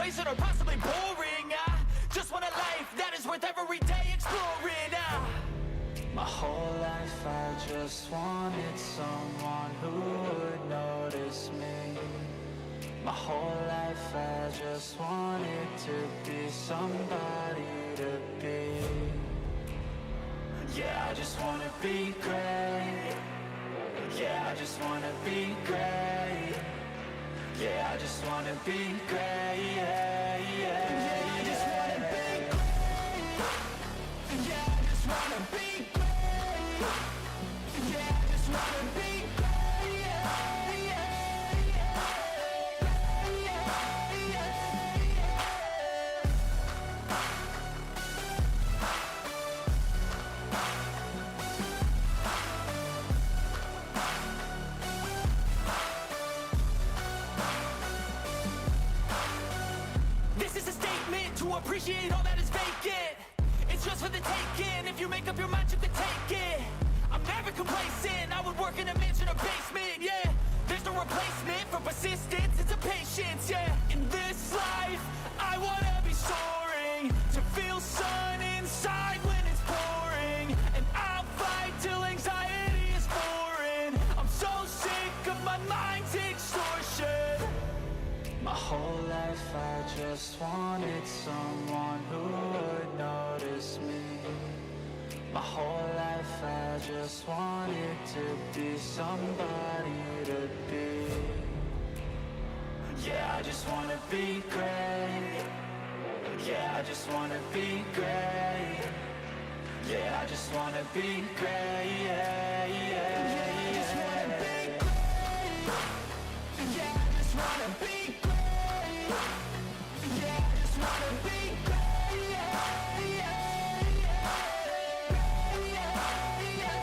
complacent or possibly boring. I just want a life that is worth every day exploring. My whole life I just wanted someone who would notice me. My whole life I just wanted to be somebody to be. Yeah, I just wanna be great. Yeah, I just wanna be great. Yeah, I just wanna be great. Yeah, yeah, yeah, I just wanna be great. Yeah, I just wanna be great. Yeah, I just wanna be great. Yeah, yeah, yeah, yeah, yeah. This is a statement to appreciate all that is vacant. It's just for the taking. If you make up your mind, you can take it. I'm never complacent. I would work in a mansion or basement, yeah. There's no replacement for persistence, it's a patience, yeah. In this life, I wanna be soaring, to feel sun inside when it's pouring. And I'll fight till anxiety is foreign. I'm so sick of my mind's extortion. My whole life I just wanted someone who would notice me. My whole life I just wanted to be somebody to be. Yeah, I just wanna be great. Yeah, I just wanna be great. Yeah, I just wanna be great. Yeah, yeah, yeah, I just wanna be great. Yeah, I just wanna be great. Yeah, I just wanna be great. Yeah, yeah, yeah, yeah, yeah.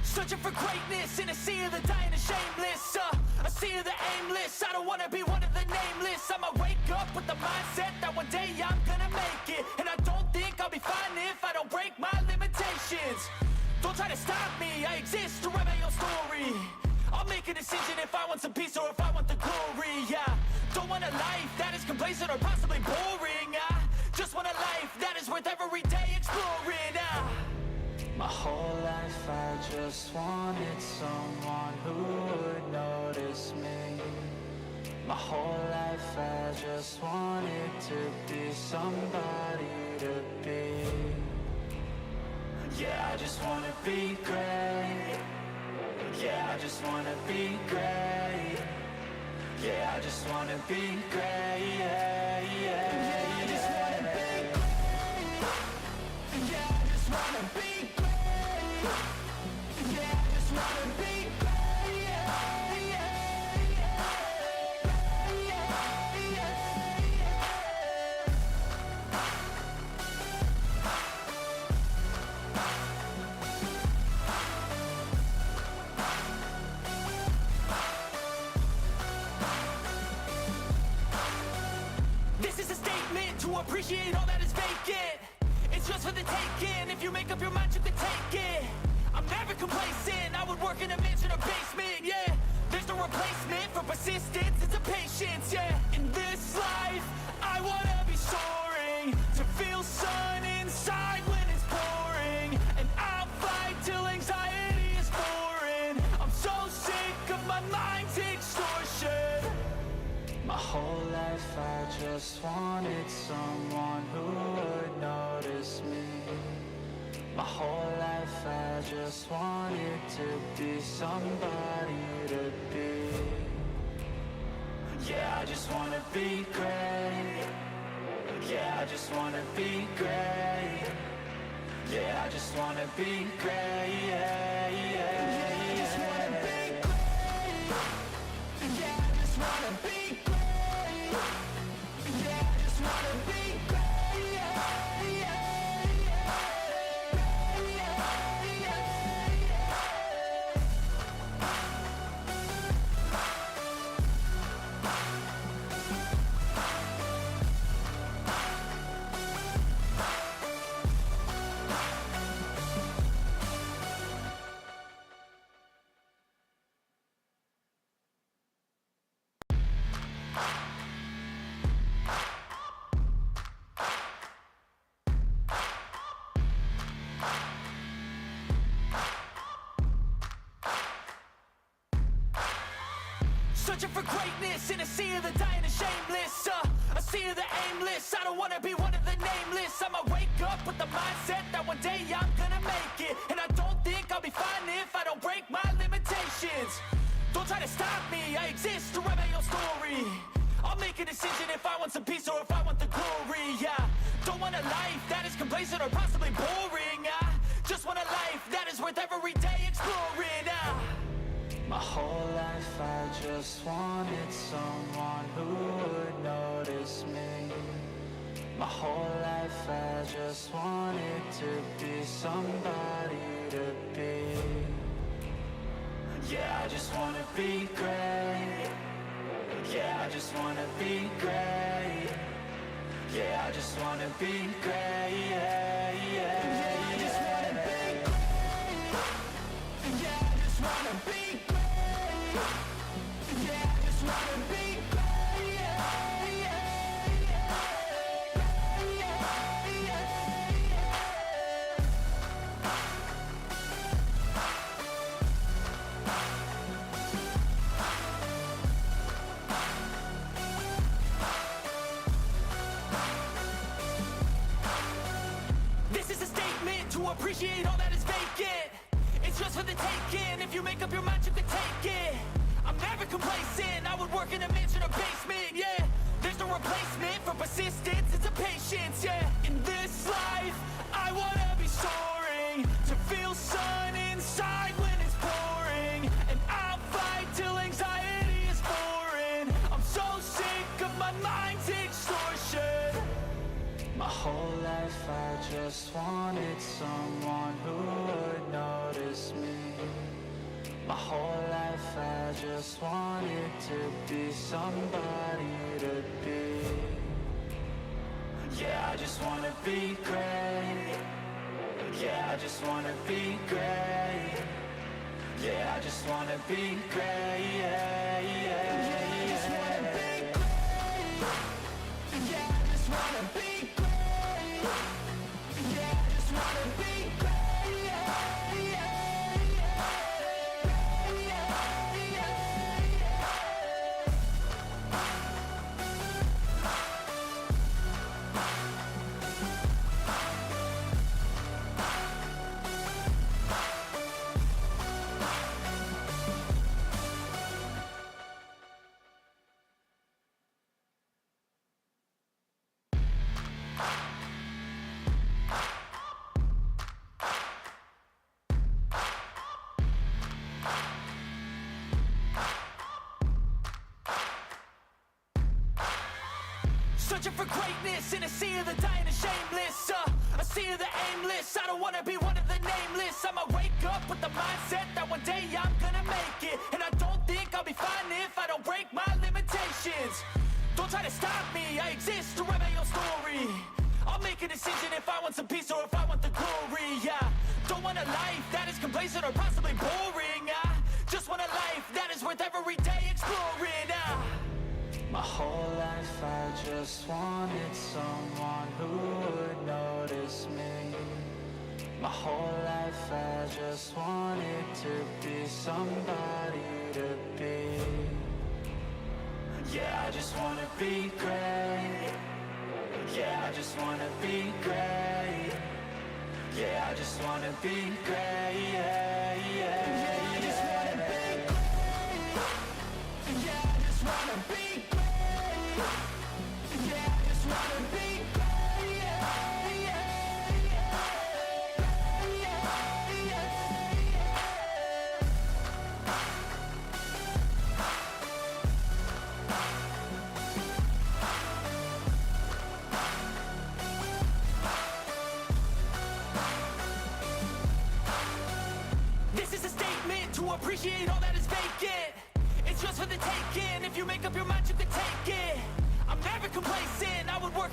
Searching for greatness in a sea of the dying and shameless, a sea of the aimless. I don't wanna be one of the nameless. I'ma wake up with the mindset that one day I'm gonna make it. And I don't think I'll be fine if I don't break my limitations. Don't try to stop me, I exist to write my own story. I'll make a decision if I want some peace or if I want the glory, yeah. Don't want a life that is complacent or possibly boring. I just want a life that is worth every day exploring. My whole life I just wanted someone who would notice me. My whole life I just wanted to be somebody to be. Yeah, I just wanna be great. Yeah, I just wanna be great. Yeah, I just wanna be great. Yeah, yeah, yeah, I just wanna be great. Yeah, I just wanna be great. Yeah, I just wanna be great. Yeah, yeah, yeah, yeah, yeah. This is a statement to appreciate all that is vacant. It's just for the taking. If you make up your mind, you can take it. I'm never complacent. I would work in a mansion or basement, yeah. There's no replacement for persistence, it's a patience, yeah. In this life, I wanna be soaring, to feel sun inside when it's pouring. And I'll fight till anxiety is foreign. I'm so sick of my mind's extortion. My whole life I just wanted someone who would notice me. My whole life I just wanted to be somebody to be. Yeah, I just wanna be great. Yeah, I just wanna be great. Yeah, I just wanna be great. Yeah, yeah, yeah, I just wanna be great. wanna be great. Yeah, I just wanna be great. Yeah, yeah, yeah, yeah, yeah. Searching for greatness in a sea of the dying and shameless, a sea of the aimless. I don't wanna be one of the nameless. I'ma wake up with the mindset that one day I'm gonna make it. And I don't think I'll be fine if I don't break my limitations. Don't try to stop me, I exist to write my own story. I'll make a decision if I want some peace or if I want the glory. Yeah, don't want a life that is complacent or possibly boring. I just want a life that is worth every day exploring. My whole life I just wanted someone who would notice me. My whole life I just wanted to be somebody to be. Yeah, I just wanna be great. Yeah, I just wanna be great. Yeah, I just wanna be great. Yeah, yeah, yeah, I just wanna be great. Yeah, I just wanna be great. Yeah, I just wanna be great. Yeah, yeah, yeah, yeah, yeah. This is a statement to appreciate all that is vacant. It's just for the taking. If you make up your mind, you can take it. I'm never complacent. I would work in a mansion or basement, yeah. There's no replacement for persistence, it's a patience, yeah. In this life, I wanna be soaring, to feel sun inside when it's pouring. And I'll fight till anxiety is foreign. I'm so sick of my mind's extortion. My whole life I just wanted someone who would notice me. My whole life I just wanted to be somebody to be. Yeah, I just wanna be great. Yeah, I just wanna be great. Yeah, I just wanna be great. Yeah, yeah, yeah, I just wanna be great. Yeah, I just wanna be great. Yeah, I just wanna be great. Yeah, yeah, searching for greatness in a sea of the dying and shameless, a sea of the aimless. I don't wanna be one of the nameless. I'ma wake up with the mindset that one day I'm gonna make it. And I don't think I'll be fine if I don't break my limitations. Don't try to stop me, I exist to write my own story. I'll make a decision if I want some peace or if I want the glory. Yeah, don't want a life that is complacent or possibly boring. I just want a life that is worth every day exploring. My whole life I just wanted someone who would notice me. My whole life I just wanted to be somebody to be. Yeah, I just wanna be great. Yeah, I just wanna be great. Yeah, I just wanna be great. Yeah, yeah, yeah, I just wanna be great. Yeah, I just wanna be great. Yeah, I just wanna be great. Yeah, yeah, yeah, yeah, yeah.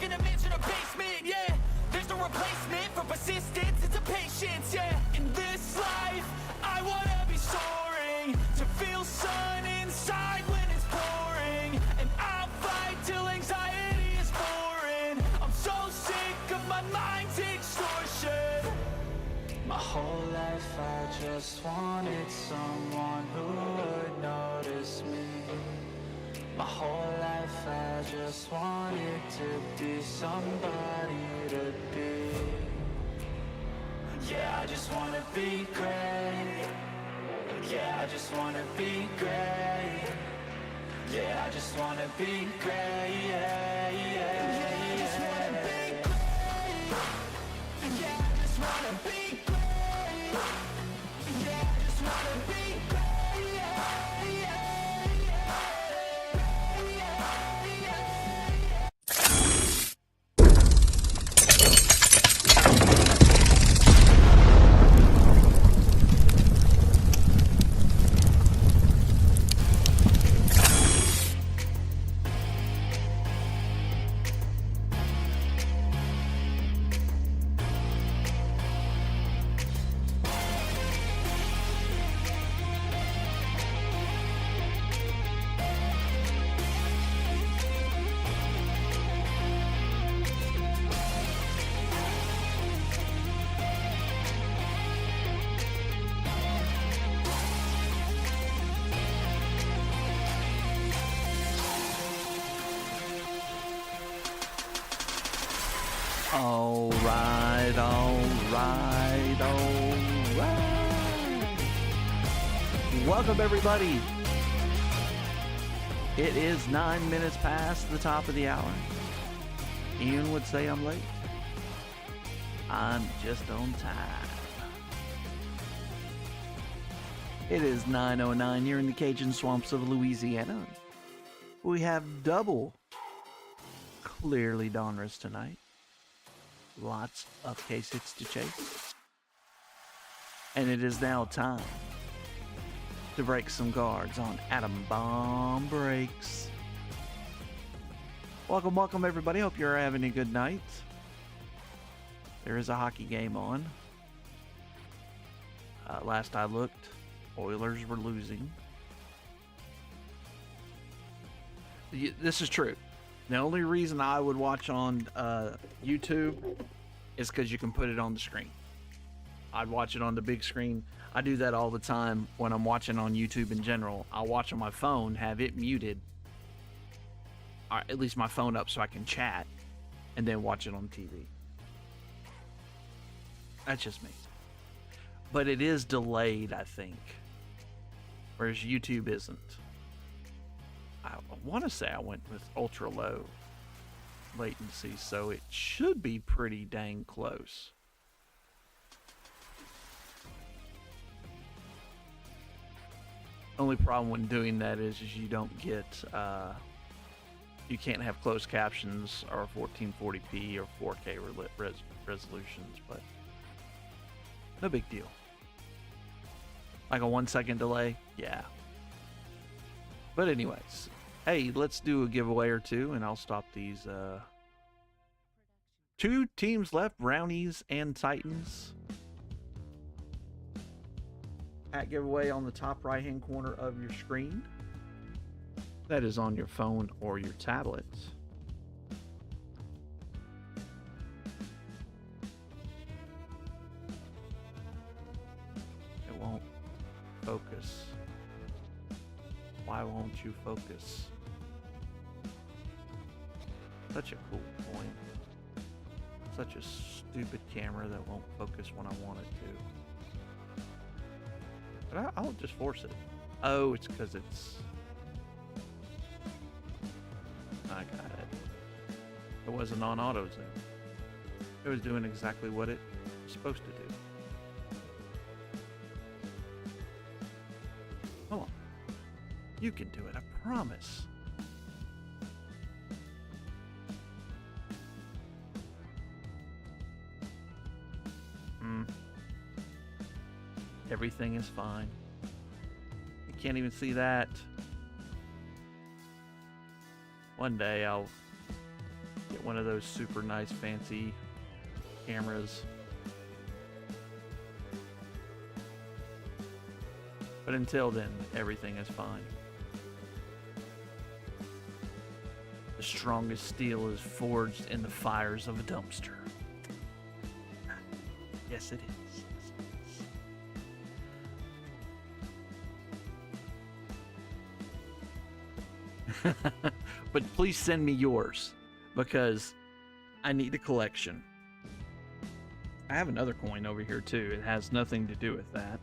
work in a mansion or basement, yeah. There's no replacement for persistence, it's a patience, yeah. In this life, I wanna be soaring, to feel sun inside when it's pouring, and I'll fight till anxiety is foreign. I'm so sick of my mind's extortion. My whole life I just wanted someone who would notice me. My whole life I just wanted to be somebody to be. Yeah, I just wanna be great. Yeah, I just wanna be great. Yeah, I just wanna be great. Yeah, yeah, yeah, I just wanna be great. Yeah, I just wanna be great. Yeah, I just wanna be great. Yeah, yeah, all right. Welcome, everybody. It is 9 minutes past the top of the hour. Ian would say I'm late. I'm just on time. It is 9:09 here in the Cajun swamps of Louisiana. We have double clearly Donruss tonight. Lots of case hits to chase. And it is now time to break some guards on Atom Bomb Breaks. Welcome everybody. Hope you're having a good night. There is a hockey game on. Last I looked, Oilers were losing. This is true. The only reason I would watch on YouTube is because you can put it on the screen. I'd watch it on the big screen. I do that all the time when I'm watching on YouTube in general. I'll watch on my phone, have it muted, or at least my phone up so I can chat, and then watch it on TV. That's just me. But it is delayed, I think, whereas YouTube isn't. I want to say I went with ultra low latency, so it should be pretty dang close. Only problem when doing that is you don't get, you can't have closed captions or 1440p or 4K resolutions, but no big deal. Like a 1 second delay, yeah. But anyways, hey, let's do a giveaway or two, and I'll stop these. Two teams left, Brownies and Titans. At giveaway on the top right-hand corner of your screen. That is on your phone or your tablet. It won't focus. Why won't you focus? Such a cool point. Such a stupid camera that won't focus when I want it to. But I'll just force it. Oh, it's because it's... I got it. It wasn't on auto zoom. It was doing exactly what it was supposed to do. Hold on. You can do it, I promise. Everything is fine. You can't even see that. One day I'll Get one of those super nice fancy cameras. But until then, everything is fine. The strongest steel is forged in the fires of a dumpster. Yes, it is. Yes, it is. But please send me yours, because I need a collection. I have another coin over here too. It has nothing to do with that.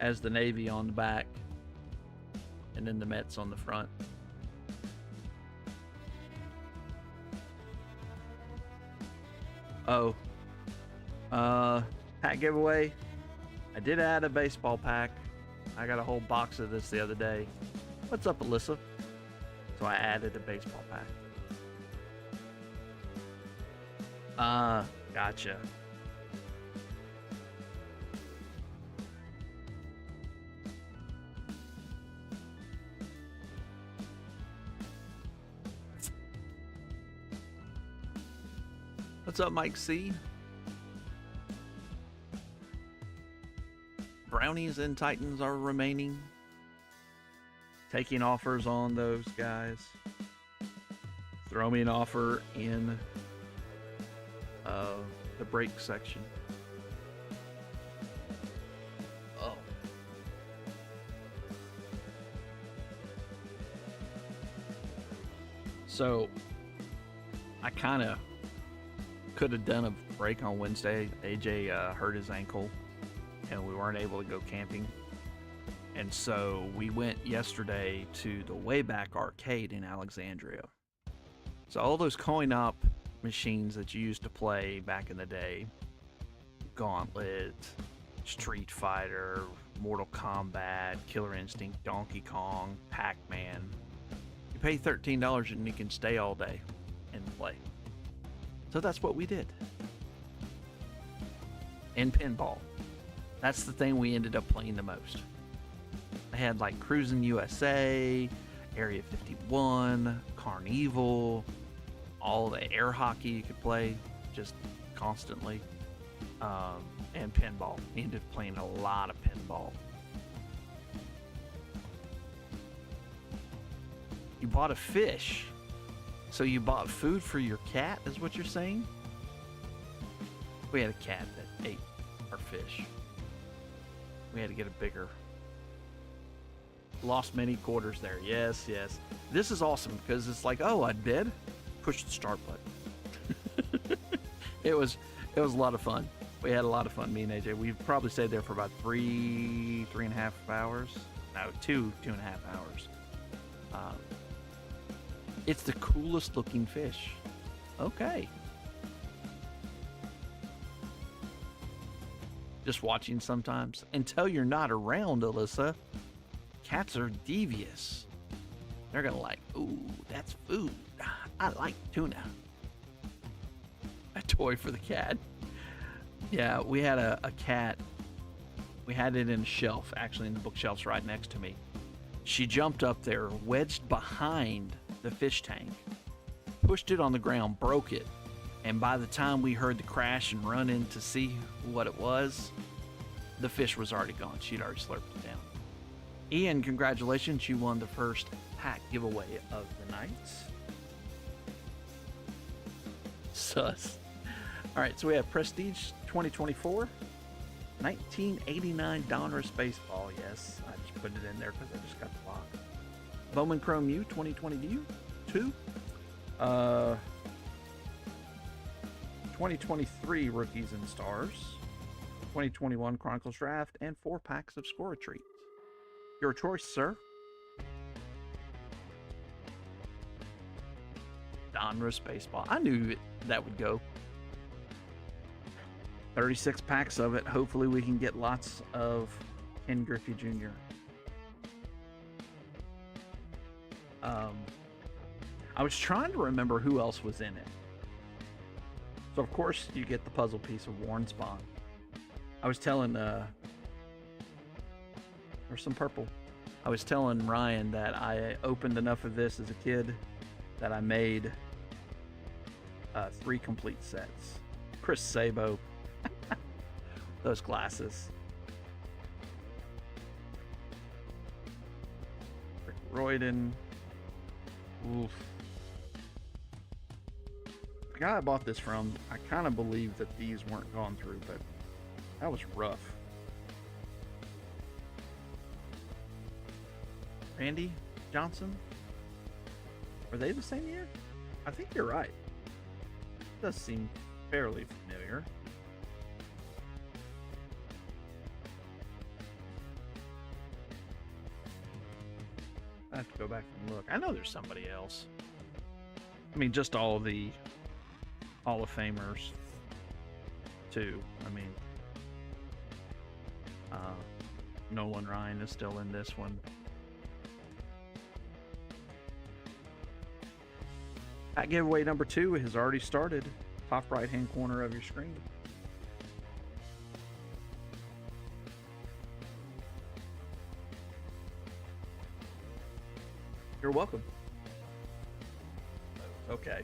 As the Navy on the back, and then the Mets on the front. Oh, pack giveaway. I did add a baseball pack. I got a whole box of this the other day. What's up, Alyssa? So I added a baseball pack. Gotcha. What's up, Mike C? Brownies and Titans are remaining. Taking offers on those guys. Throw me an offer in the break section. Oh. So, I kind of could have done a break on Wednesday. AJ hurt his ankle and we weren't able to go camping. And so we went yesterday to the Wayback Arcade in Alexandria. So all those coin-op machines that you used to play back in the day, Gauntlet, Street Fighter, Mortal Kombat, Killer Instinct, Donkey Kong, Pac-Man. You pay $13 and you can stay all day and play. So that's what we did. And pinball. That's the thing we ended up playing the most. They had like Cruisin' USA, Area 51, Carnival, all the air hockey you could play just constantly. And pinball. We ended up playing a lot of pinball. You bought a fish. So you bought food for your cat, is what you're saying? We had a cat that ate our fish. We had to get a bigger. Lost many quarters there. Yes, yes. This is awesome because it's like, oh, I did. Push the start button. It was a lot of fun. We had a lot of fun, me and AJ. We probably stayed there for about three and a half hours. No, two and a half hours. It's the coolest looking fish. Okay. Just watching sometimes. Until you're not around, Alyssa. Cats are devious. They're gonna like, ooh, that's food. I like tuna. A toy for the cat. Yeah, we had a cat. We had it in a shelf, actually in the bookshelves right next to me. She jumped up there, wedged behind the fish tank, pushed it on the ground, broke it, and by the time we heard the crash and run in to see what it was, the fish was already gone. She'd already slurped it down. Ian, congratulations, you won the first pack giveaway of the night. Sus. All right, so we have Prestige 2024, 1989 Donruss baseball. Yes, I just put it in there because I just got the box. Bowman Chrome U 2022, 2023 Rookies and Stars, 2021 Chronicles Draft, and 4 packs of Score Treats. Your choice, sir. Donruss baseball. I knew that would go. 36 packs of it. Hopefully we can get lots of Ken Griffey Jr. I was trying to remember who else was in it. So of course you get the puzzle piece of Warren Spahn. I was telling there's some purple. I was telling Ryan that I opened enough of this as a kid that I made 3 complete sets. Chris Sabo. Those glasses. Rick Royden. Oof. The guy I bought this from, I kind of believe that these weren't gone through, but that was rough. Randy Johnson? Are they the same year? I think you're right. It does seem fairly familiar. I have to go back and look. I know there's somebody else. I mean, just all of the Hall of Famers, too. I mean, Nolan Ryan is still in this one. Pack giveaway number 2 has already started. Top right-hand corner of your screen. You're welcome. Okay.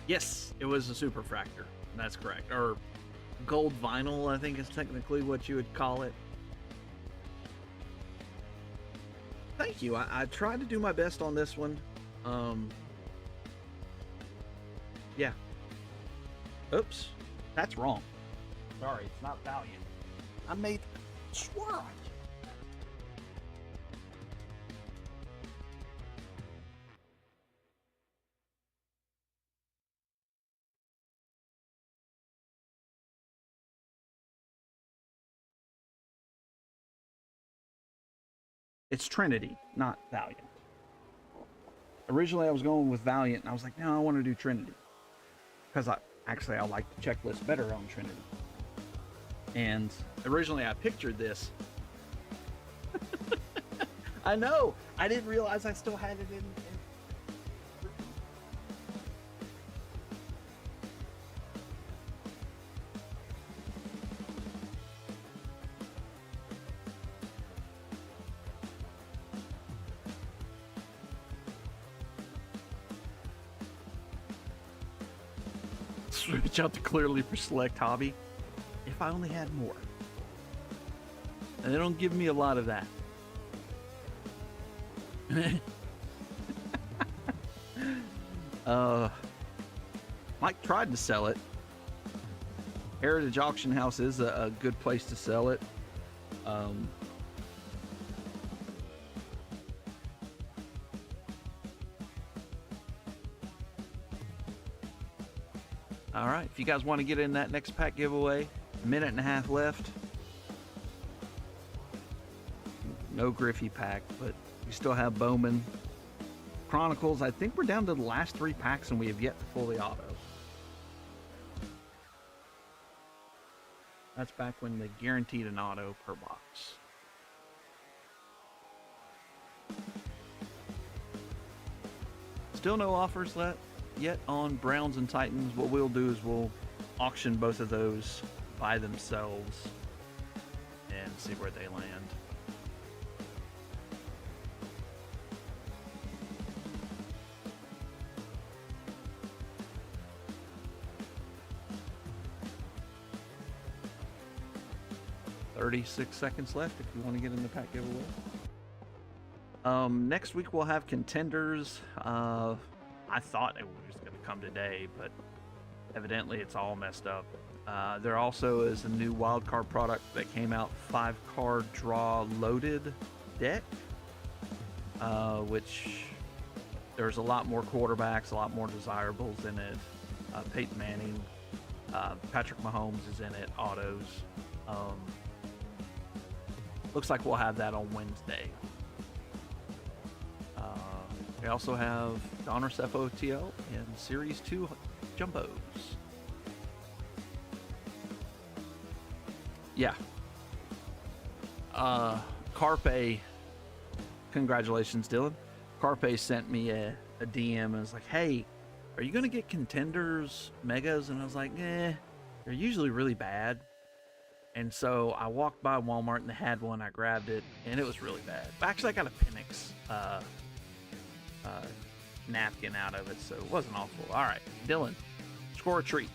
Yes, it was a superfractor. That's correct. Or gold vinyl, I think is technically what you would call it. Thank you. I tried to do my best on this one. Yeah. Oops. That's wrong. Sorry, it's not Valiant. I made swirl. It's Trinity, not Valiant. Originally, I was going with Valiant, and I was like, no, I want to do Trinity. Because I like the checklist better on Trinity. And originally, I pictured this. I know! I didn't realize I still had it in switch out to clearly for select hobby. If I only had more. And they don't give me a lot of that. Mike tried to sell it. Heritage Auction House is a good place to sell it. All right, if you guys want to get in that next pack giveaway, a minute and a half left. No Griffey pack, but we still have Bowman. Chronicles, I think we're down to the last 3 packs and we have yet to pull the auto. That's back when they guaranteed an auto per box. Still no offers yet on Browns and Titans. What we'll do is we'll auction both of those by themselves and see where they land. "36 seconds left if you want to get in the pack giveaway." Next week we'll have contenders. I thought it was going to come today, but evidently it's all messed up. There also is a new wildcard product that came out, 5-card draw loaded deck, which there's a lot more quarterbacks, a lot more desirables in it. Peyton Manning, Patrick Mahomes is in it, autos. Looks like we'll have that on Wednesday. We also have Donruss FOTL and Series 2 Jumbos. Yeah. Carpe, congratulations, Dylan. Carpe sent me a DM and was like, hey, are you going to get contenders megas? And I was like, because They're usually really bad. And so I walked by Walmart and they had one. I grabbed it and it was really bad. Actually, I got a Penix napkin out of it, so it wasn't awful. All right, Dylan, score a treat.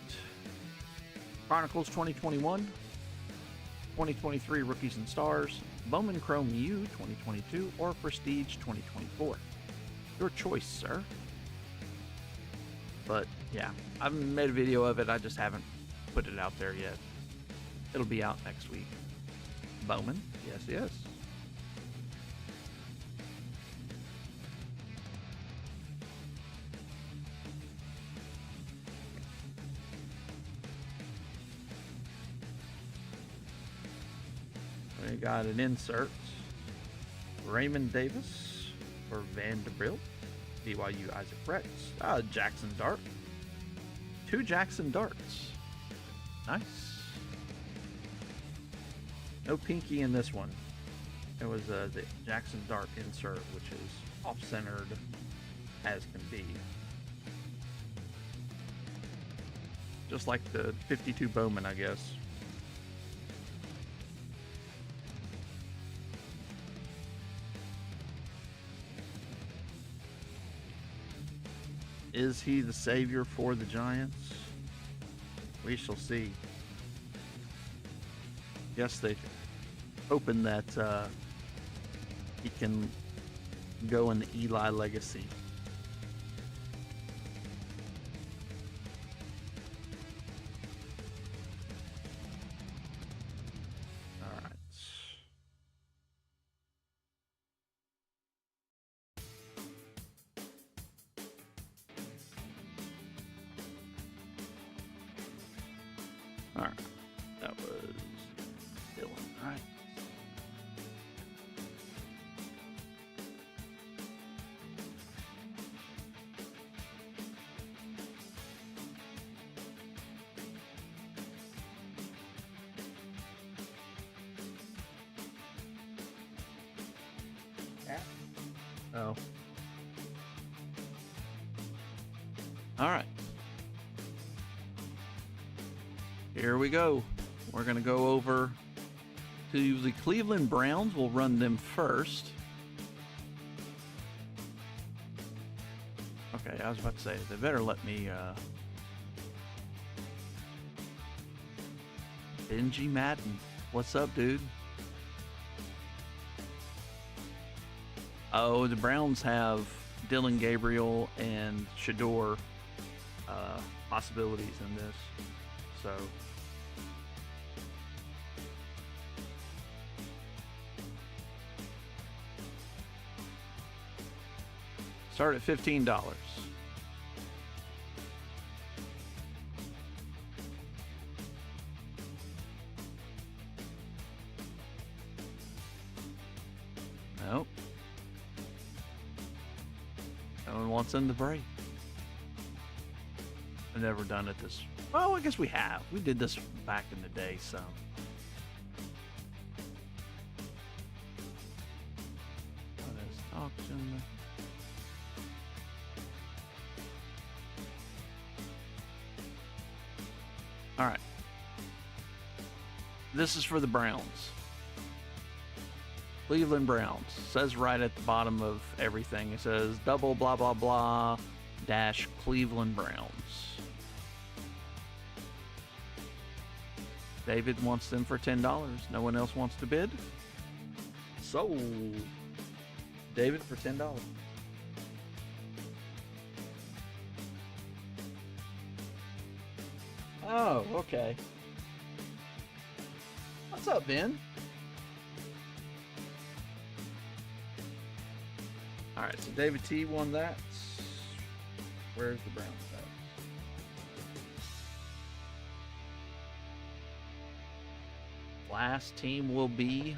Chronicles 2021, 2023 Rookies and Stars, Bowman Chrome U 2022, or Prestige 2024. Your choice, sir. But yeah, I've made a video of it. I just haven't put it out there yet. It'll be out next week. Bowman, yes, yes. We got an insert. Raymond Davis for Vanderbilt. BYU Isaac Brett. Jackson Dart. 2 Jackson Darts. Nice. No pinky in this one. It was the Jackson Dart insert, which is off-centered as can be. Just like the 52 Bowman, I guess. Is he the savior for the Giants? We shall see. Yes, they hoping that he can go in the Eli legacy. All right. All right. That was Dylan. All right. Oh. All right. Here we go. We're going to go over to the Cleveland Browns. We'll run them first. Okay, I was about to say, they better let me, Benji Madden. What's up, dude? Oh, the Browns have Dylan Gabriel and Shador possibilities in this. So start at $15. Nope. No one wants in the break. I've never done it this. Well, I guess we have. We did this back in the day, so. What is auction? All right. This is for the Browns. Cleveland Browns. Says right at the bottom of everything. It says double blah blah blah dash Cleveland Browns. David wants them for $10. No one else wants to bid. Sold. David for $10. Oh, okay. What's up, Ben? All right, so David T won that. Where's the Browns at? Last team will be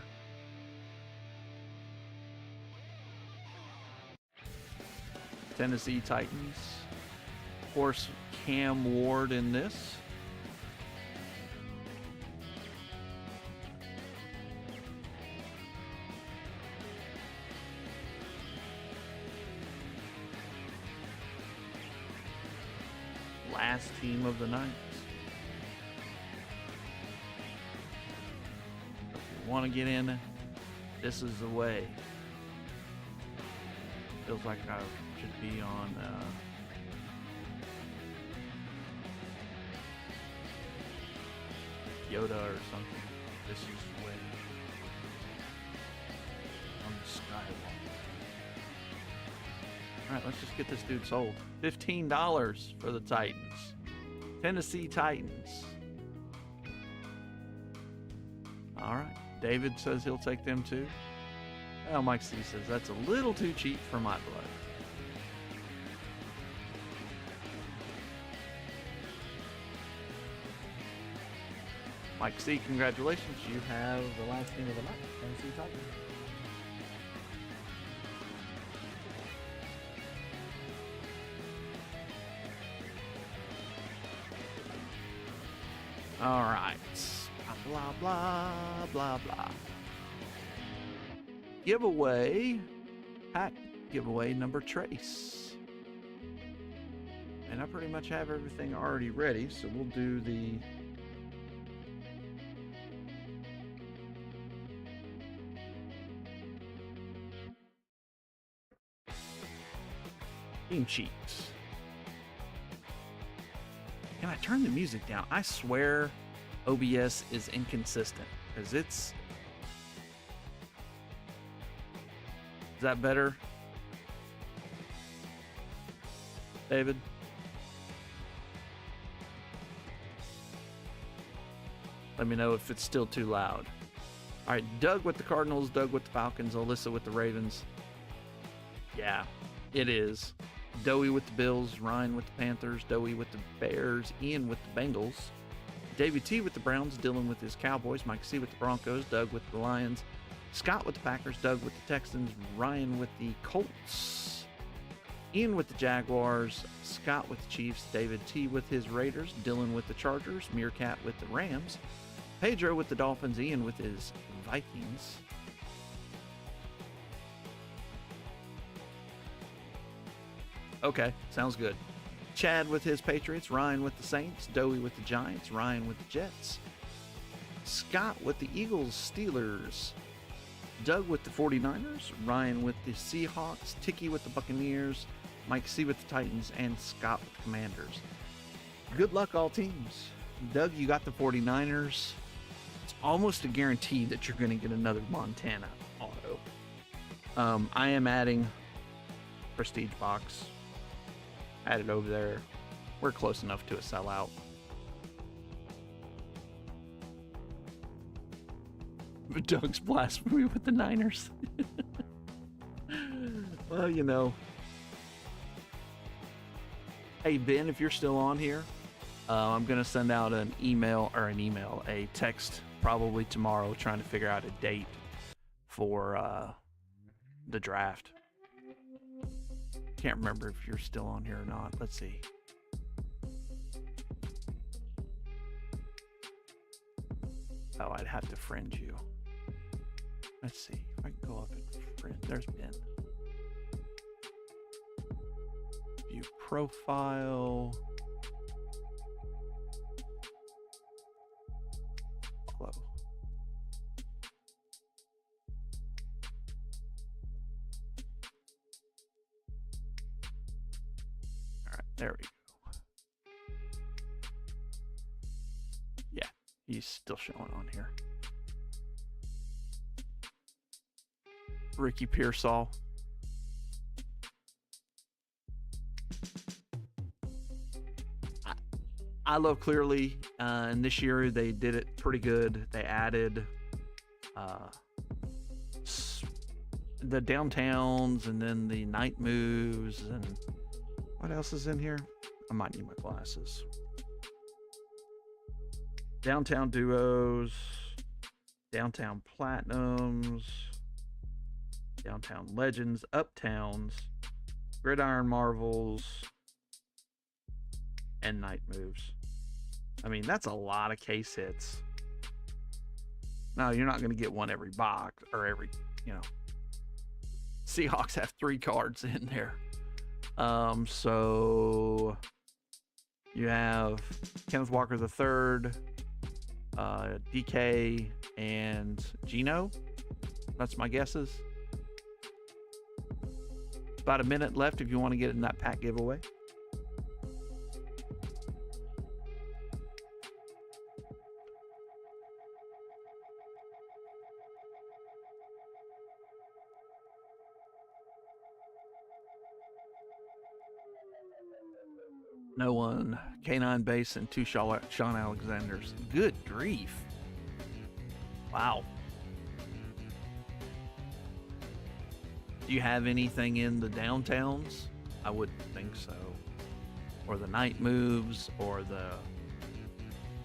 Tennessee Titans. Of course, Cam Ward in this. Last team of the night. want to get in, this is the way. Feels like I should be on Yoda or something. This is the way. On the Skywalker. Alright, let's just get this dude sold. $15 for the Titans. Tennessee Titans. Alright. David says he'll take them too. Well, Mike C says that's a little too cheap for my blood. Mike C, congratulations. You have the last game of the night. Tennessee Titans. All right. Blah, blah, blah, blah. Giveaway. Pack giveaway number trace. And I pretty much have everything already ready, so we'll do the team sheets. Can I turn the music down? I swear OBS is inconsistent because it's... Is that better? David? Let me know if it's still too loud. All right, Doug with the Cardinals, Doug with the Falcons, Alyssa with the Ravens. Yeah, it is. Doey with the Bills, Ryan with the Panthers, Doey with the Bears, Ian with the Bengals, Davey T with the Browns, Dylan with his Cowboys, Mike C with the Broncos, Doug with the Lions, Scott with the Packers, Doug with the Texans, Ryan with the Colts, Ian with the Jaguars, Scott with the Chiefs, David T with his Raiders, Dylan with the Chargers, Meerkat with the Rams, Pedro with the Dolphins, Ian with his Vikings. Okay, sounds good. Chad with his Patriots, Ryan with the Saints, Doey with the Giants, Ryan with the Jets, Scott with the Eagles, Steelers, Doug with the 49ers, Ryan with the Seahawks, Tiki with the Buccaneers, Mike C with the Titans, and Scott with the Commanders. Good luck, all teams. Doug, you got the 49ers. It's almost a guarantee that you're going to get another Montana auto. I am adding Prestige box. Add it over there. We're close enough to a sellout. Doug's blasphemy with the Niners. Well, you know. Hey, Ben, if you're still on here, I'm going to send out a text probably tomorrow trying to figure out a date for the draft. Can't remember if you're still on here or not. Let's see. Oh, I'd have to friend you. Let's see if I can go up and friend. There's Ben. View profile. Follow. All right, there we go. Yeah, he's still showing on here. Ricky Pearsall. I love Clearly, and this year they did it pretty good. They added the downtowns and then the night moves, and what else is in here? I might need my glasses. Downtown duos, downtown platinums, downtown legends, uptowns, gridiron marvels, and night moves. I mean, that's a lot of case hits. Now, you're not going to get one every box or every, you know. Seahawks have 3 cards in there. So you have Kenneth Walker III, DK, and Gino. That's my guesses. About a minute left if you want to get in that pack giveaway. No one. K9 base and 2 Sean Alexanders. Good grief. Wow. Do you have anything in the downtowns? I wouldn't think so. Or the night moves, or the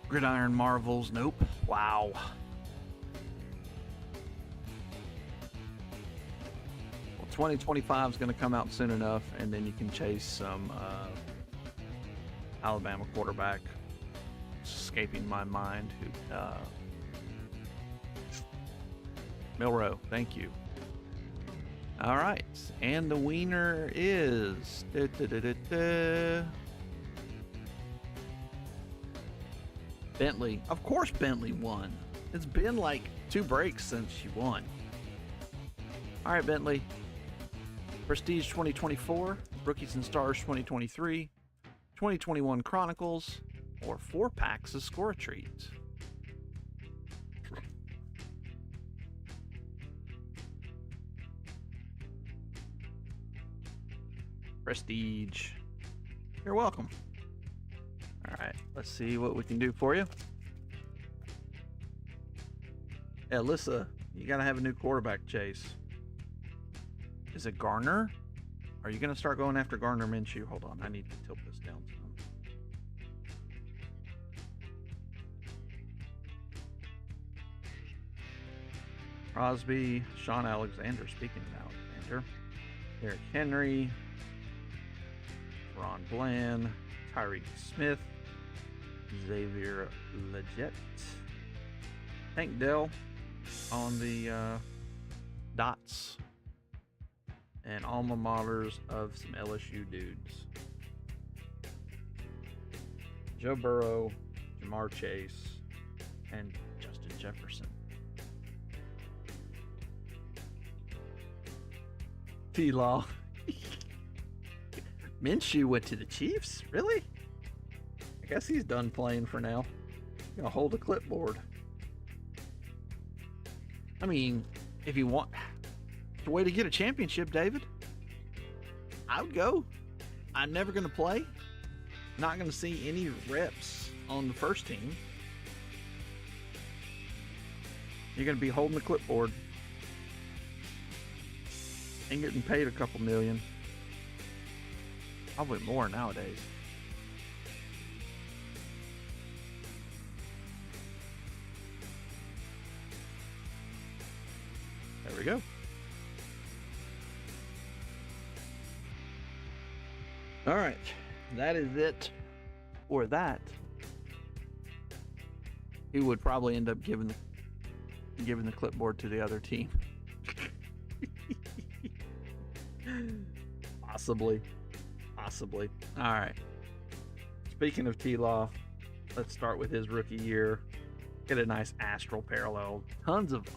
gridiron marvels. Nope. Wow. Well, 2025 is going to come out soon enough, and then you can chase some Alabama quarterback. It's escaping my mind. Milrow, thank you. All right, and the wiener is Bentley. Of course Bentley won. It's been like 2 breaks since she won. All right, Bentley. Prestige 2024, Rookies and Stars 2023, 2021 Chronicles, or 4 packs of Score a Treat. Prestige. You're welcome. All right, let's see what we can do for you. Hey, Alyssa, you gotta have a new quarterback chase. Is it Garner? Are you gonna start going after Garner Minshew? Hold on, I need to tilt this down some. Crosby, Sean Alexander, speaking of Alexander, Derrick Henry, Ron Bland, Tyreek Smith, Xavier Legette, Tank Dell on the dots, and alma maters of some LSU dudes. Joe Burrow, Jamar Chase, and Justin Jefferson. T-Law. Minshew went to the Chiefs? Really? I guess he's done playing for now. Gonna hold a clipboard. I mean, if you want, it's a way to get a championship, David. I would go. I'm never gonna play. Not gonna see any reps on the first team. You're gonna be holding the clipboard and getting paid a couple million. Probably more nowadays. There we go. All right, that is it for that. He would probably end up giving the clipboard to the other team. Possibly. All right. Speaking of T-Law, let's start with his rookie year. Get a nice astral parallel. Tons of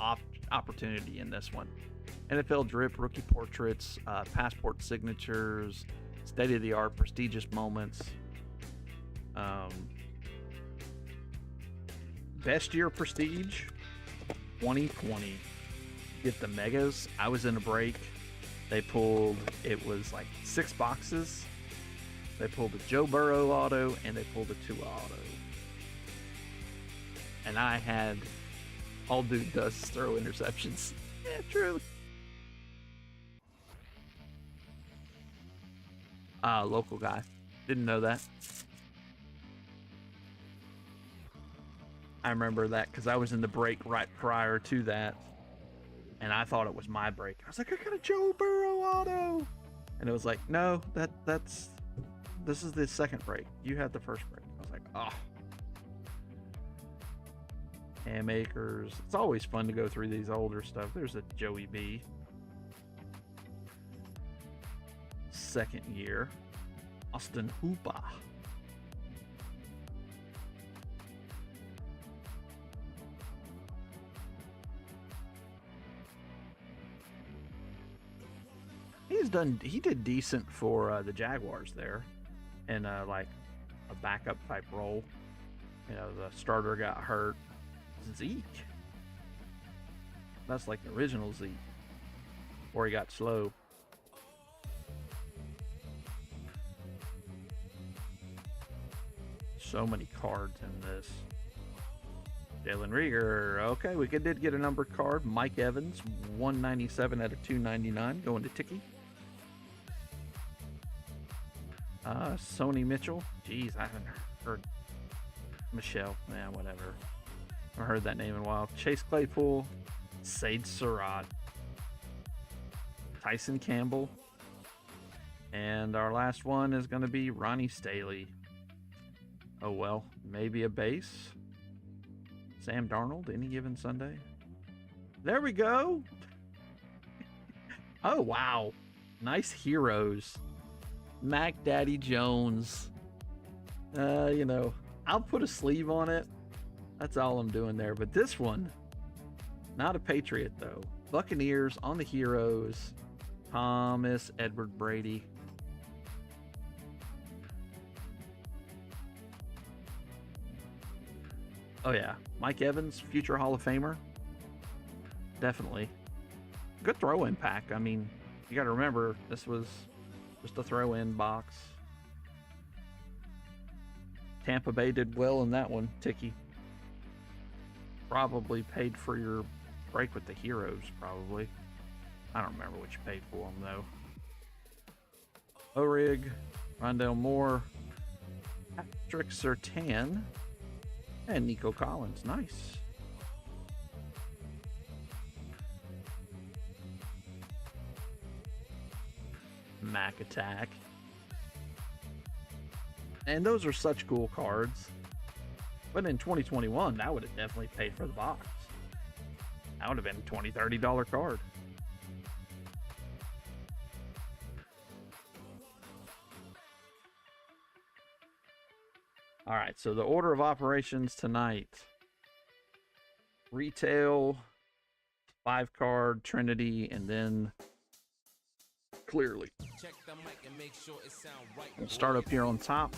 opportunity in this one. NFL drip, rookie portraits, passport signatures, state-of-the-art, prestigious moments. Best year prestige, 2020. Get the megas. I was in a break. They pulled, it was like 6 boxes. They pulled a Joe Burrow auto and they pulled a Tua auto. And I had, all dude does is throw interceptions. Yeah, true. Local guy. Didn't know that. I remember that because I was in the break right prior to that. And I thought it was my break. I was like, I got a Joe Burrow auto. And it was like, no, this is the second break. You had the first break. I was like, oh. Ham Akers. It's always fun to go through these older stuff. There's a Joey B. Second year. Austin Hooper. he did decent for the Jaguars there, in like a backup type role. You know, the starter got hurt. Zeke. That's like the original Zeke, before he got slow. So many cards in this. Jalen Rieger. Okay, we did get a numbered card. Mike Evans, 197 out of 299, going to Tiki. Sony Mitchell. Jeez, I haven't heard. Michelle. Yeah, whatever. I haven't heard that name in a while. Chase Claypool. Sage Surratt. Tyson Campbell. And our last one is going to be Ronnie Staley. Oh, well, maybe a base. Sam Darnold, any given Sunday. There we go. Oh, wow. Nice heroes. Mac Daddy Jones. You know, I'll put a sleeve on it. That's all I'm doing there. But this one, not a Patriot, though. Buccaneers on the heroes. Thomas Edward Brady. Oh, yeah. Mike Evans, future Hall of Famer. Definitely. Good throw-in pack. I mean, you got to remember, this was just a throw-in box. Tampa Bay did well in that one, Tiki. Probably paid for your break with the heroes, probably. I don't remember what you paid for them, though. O'Rig, Rondell Moore, Patrick Surtain, and Nico Collins. Nice. Mac Attack. And those are such cool cards. But in 2021, that would have definitely paid for the box. That would have been a $20, $30 card. All right, so the order of operations tonight. Retail, 5-card, Trinity, and then Clearly. We'll start up here on top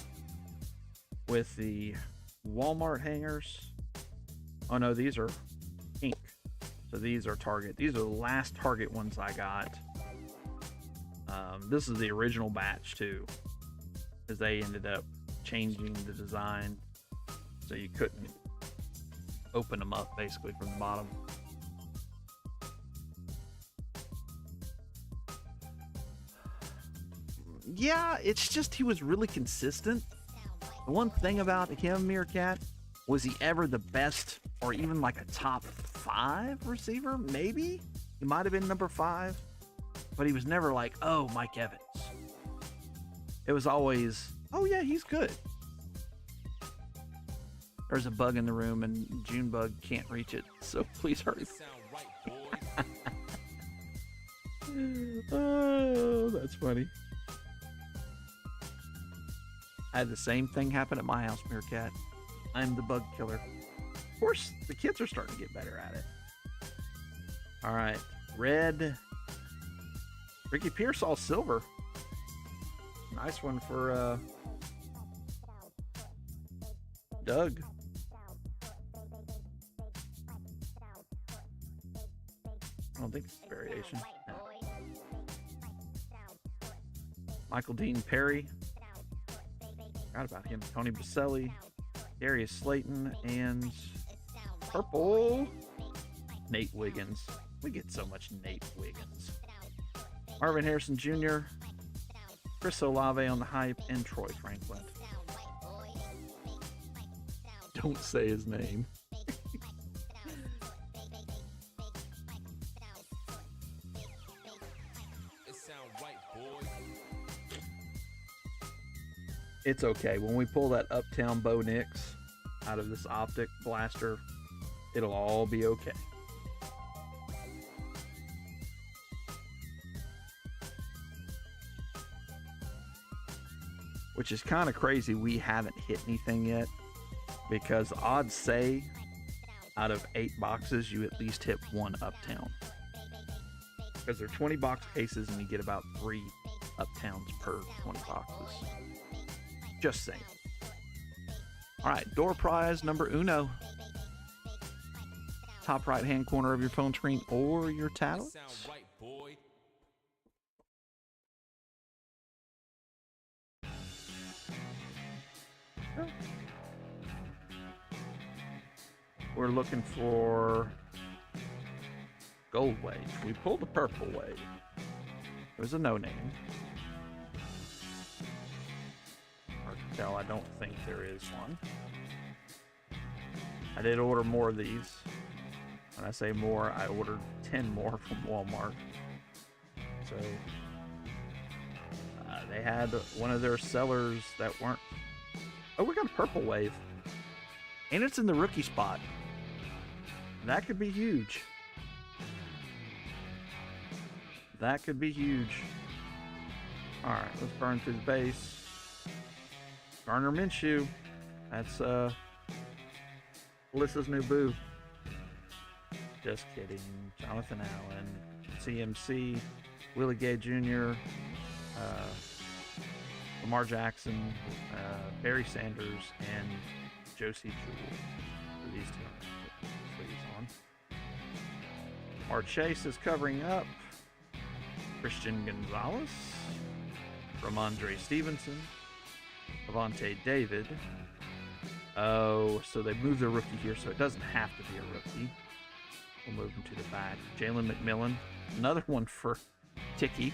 with the Walmart hangers. Oh no, these are ink. So these are Target. These are the last Target ones I got. This is the original batch too, because they ended up changing the design so you couldn't open them up basically from the bottom. Yeah, it's just he was really consistent. The one thing about him, Meerkat, was he ever the best or even like a top 5 receiver? Maybe he might have been number 5, but he was never like, oh, Mike Evans. It was always, oh yeah, he's good. There's a bug in the room and Junebug can't reach it, so please hurry. Oh, that's funny. I had the same thing happen at my house, Meerkat. I'm the bug killer. Of course, the kids are starting to get better at it. All right, red. Ricky Pierce, all silver. Nice one for Doug. I don't think it's a variation. No. Michael Dean Perry. Forgot about him. Tony Baselli, Darius Slayton, and purple Nate Wiggins. We get so much Nate Wiggins. Marvin Harrison Jr., Chris Olave on the hype, and Troy Franklin. Don't say his name. It's okay. When we pull that Uptown Bo Nix out of this optic blaster, it'll all be okay. Which is kind of crazy we haven't hit anything yet, because odds say out of 8 boxes you at least hit one Uptown. because they're 20 box cases and you get about 3 uptowns per 20 boxes. Just saying. All right, door prize number uno. Top right hand corner of your phone screen or your tablet. Sound right, boy. We're looking for gold wave. We pulled the purple wave. It was a no name. Hard to tell. I don't think there is one. I did order more of these. When I say more, I ordered 10 more from Walmart. So they had one of their sellers that weren't. Oh, we got a purple wave. And it's in the rookie spot. That could be huge. That could be huge. Alright, let's burn through the base. Garner Minshew. That's Alyssa's new boo. Just kidding. Jonathan Allen, CMC, Willie Gay Jr., Lamar Jackson, Barry Sanders, and Josie Jewell. These two. Put these on. Our Chase is covering up. Christian Gonzalez, Ramondre Stevenson, Avonte David. Oh, so they moved the rookie here, so it doesn't have to be a rookie. We'll move him to the back. Jalen McMillan, another one for Ticky.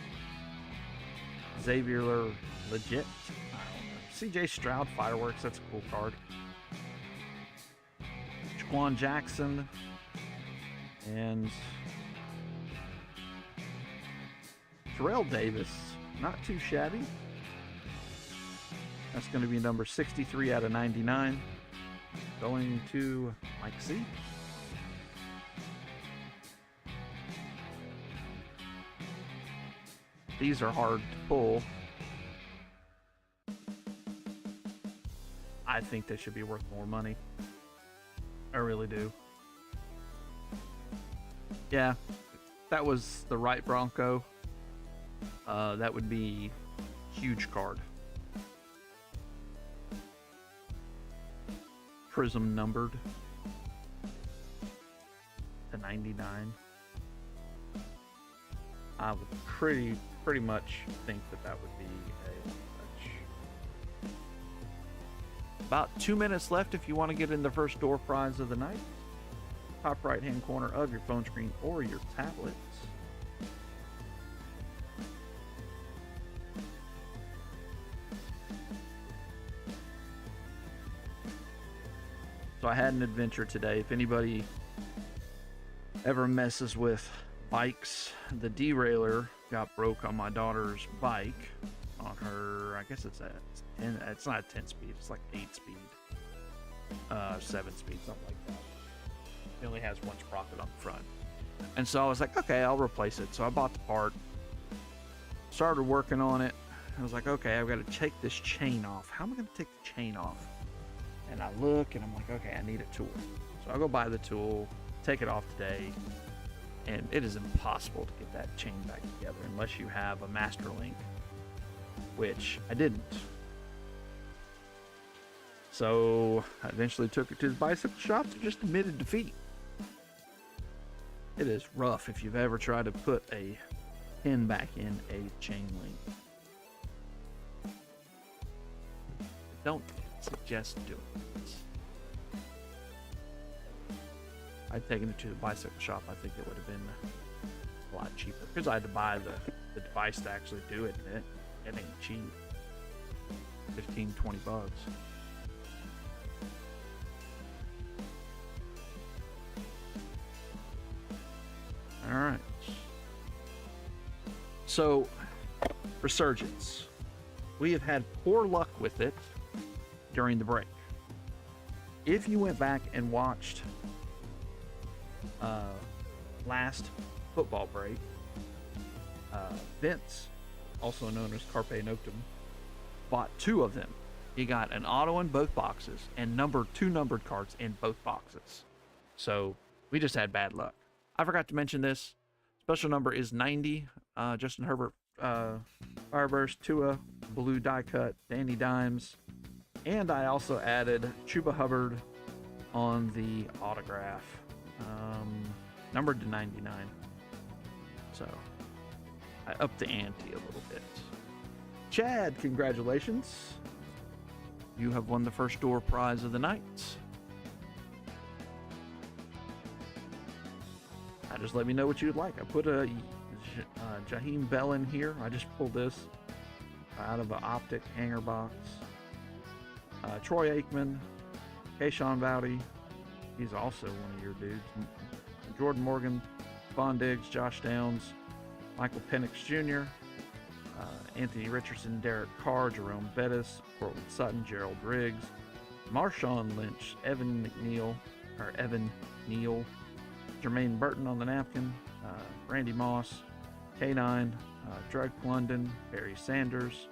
Xavier Legit. CJ Stroud Fireworks, that's a cool card. Jaquan Jackson. And Terrell Davis, not too shabby. That's going to be number 63 out of 99. Going to Mike C. These are hard to pull. I think they should be worth more money. I really do. Yeah, that was the right Bronco. That would be huge card. Prism numbered to 99. I would pretty much think that would be a touch. About 2 minutes left if you want to get in the first door prize of the night. Top right hand corner of your phone screen or your tablet. So I had an adventure today. If anybody ever messes with bikes, the derailleur got broke on my daughter's bike on her, I guess it's it's not a 10 speed, it's like 8 speed, 7 speed, something like that. It only has one sprocket on the front. And so I was like, okay, I'll replace it. So I bought the part, started working on it. I was like, okay, I've got to take this chain off. How am I going to take the chain off? And I look and I'm like, okay, I need a tool. So I'll go buy the tool, take it off today, and it is impossible to get that chain back together unless you have a master link, which I didn't. So I eventually took it to the bicycle shop to just admitted defeat. It is rough if you've ever tried to put a pin back in a chain link. Don't suggest doing it. I'd taken it to the bicycle shop. I think it would have been a lot cheaper because I had to buy the device to actually do it, and it ain't cheap. 15, 20 bucks. All right. So, Resurgence. We have had poor luck with it during the break. If you went back and watched last football break, Vince, also known as Carpe Noctem, bought 2 of them. He got an auto in both boxes and 2 numbered cards in both boxes. So we just had bad luck. I forgot to mention this. Special number is 90. Justin Herbert, Fireburst, Tua, Blue Die Cut, Danny Dimes, and I also added Chuba Hubbard on the autograph, numbered to 99. So I upped the ante a little bit. Chad, congratulations. You have won the first door prize of the night. Just let me know what you'd like. I put a Jaheim Bell in here. I just pulled this out of an optic hanger box. Troy Aikman, Kayshawn Bowdy. He's also one of your dudes. Jordan Morgan, Von Diggs, Josh Downs, Michael Penix Jr., Anthony Richardson, Derek Carr, Jerome Bettis, Cortland Sutton, Gerald Riggs, Marshawn Lynch, Evan Neal, Jermaine Burton on the napkin, Randy Moss, K9, Drake London, Barry Sanders,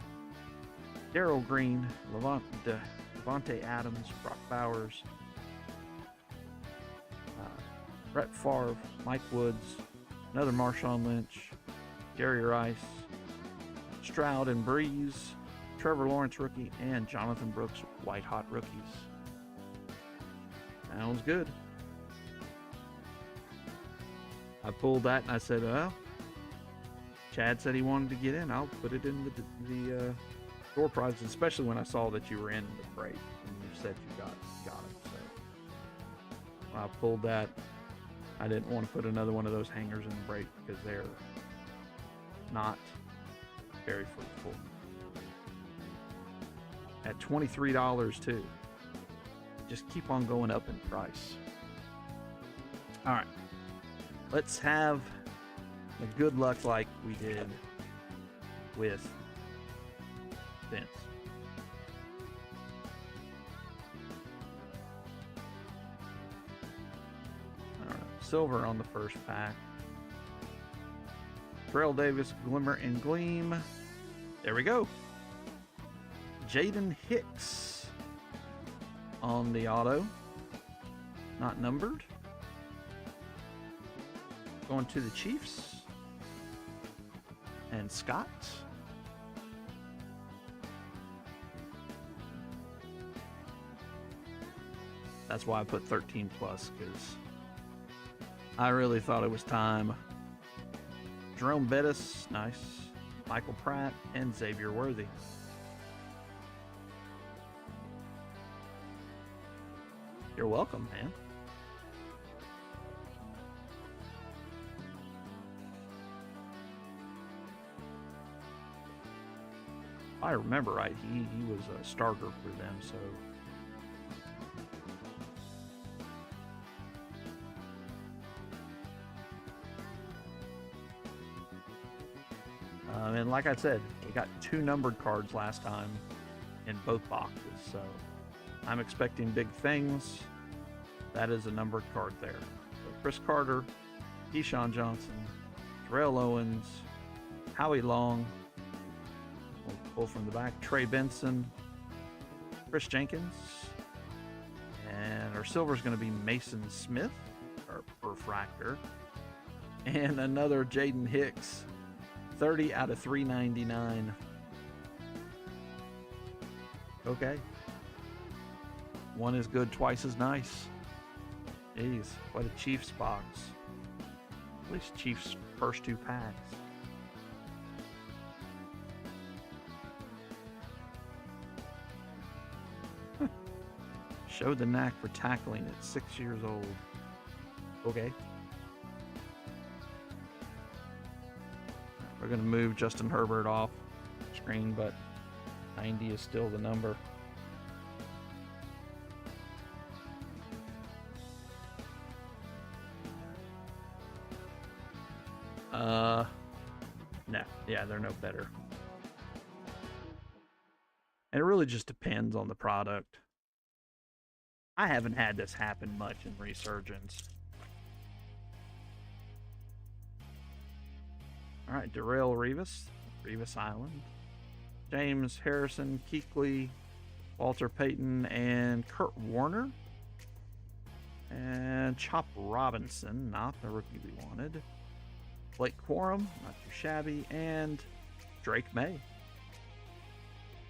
Darryl Green, Levante Adams, Brock Bowers, Brett Favre, Mike Woods, another Marshawn Lynch, Gary Rice, Stroud and Breeze, Trevor Lawrence rookie, and Jonathan Brooks white hot rookies. Sounds good. I pulled that and I said, well, Chad said he wanted to get in. I'll put it in the door prizes, especially when I saw that you were in the break and you said you got it. So when I pulled that, I didn't want to put another one of those hangers in the break because they're not very fruitful. At $23 too. Just keep on going up in price. All right. Let's have the good luck like we did with Vince. All right. Silver on the first pack. Terrell Davis, Glimmer and Gleam. There we go. Jaden Hicks on the auto. Not numbered. Going to the Chiefs. And Scott. That's why I put 13 plus, because I really thought it was time. Jerome Bettis, nice. Michael Pratt, and Xavier Worthy. You're welcome, man. If I remember right, he was a starter for them, so. And like I said, we got 2 numbered cards last time in both boxes, so I'm expecting big things. That is a numbered card there. So Chris Carter, Keyshawn Johnson, Terrell Owens, Howie Long, we'll pull from the back, Trey Benson, Chris Jenkins, and our silver is going to be Mason Smith, our refractor, and another Jaden Hicks. 30 out of 399. Okay. One is good, twice as nice. Jeez, what a Chiefs box. At least Chiefs' first 2 packs. Showed the knack for tackling at 6 years old. Okay. We're going to move Justin Herbert off screen, but 90 is still the number. No. Yeah, they're no better. And it really just depends on the product. I haven't had this happen much in Resurgence. All right, Darrelle Revis Island, James Harrison, Kuechly, Walter Payton, and Kurt Warner. And Chop Robinson, not the rookie we wanted. Blake Quorum, not too shabby, and Drake May.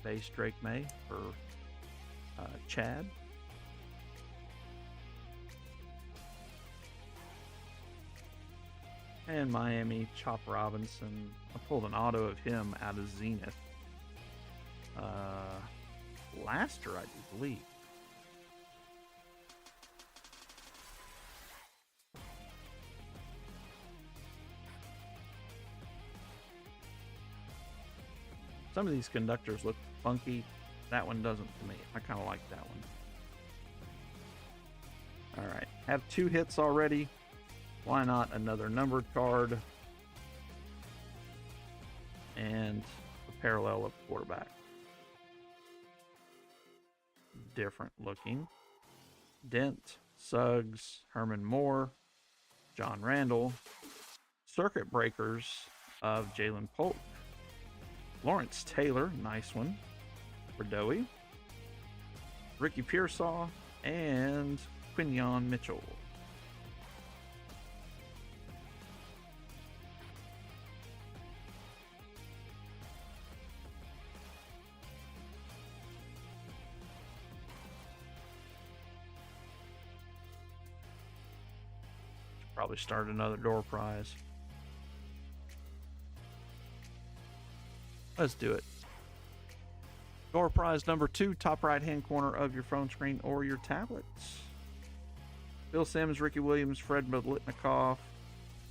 Base Drake May for Chad. And Miami, Chop Robinson. I pulled an auto of him out of Zenith. Last year, I do believe. Some of these conductors look funky. That one doesn't to me. I kind of like that one. All right, have 2 hits already. Why not another numbered card? And a parallel of quarterback. Different looking. Dent, Suggs, Herman Moore, John Randall. Circuit breakers of Jalen Polk. Lawrence Taylor, nice one for Dowie. Ricky Pearsall and Quinyon Mitchell. Probably start another door prize. Let's do it. Door prize number 2, top right hand corner of your phone screen or your tablets. Bill Sims, Ricky Williams, Fred Melitnikoff,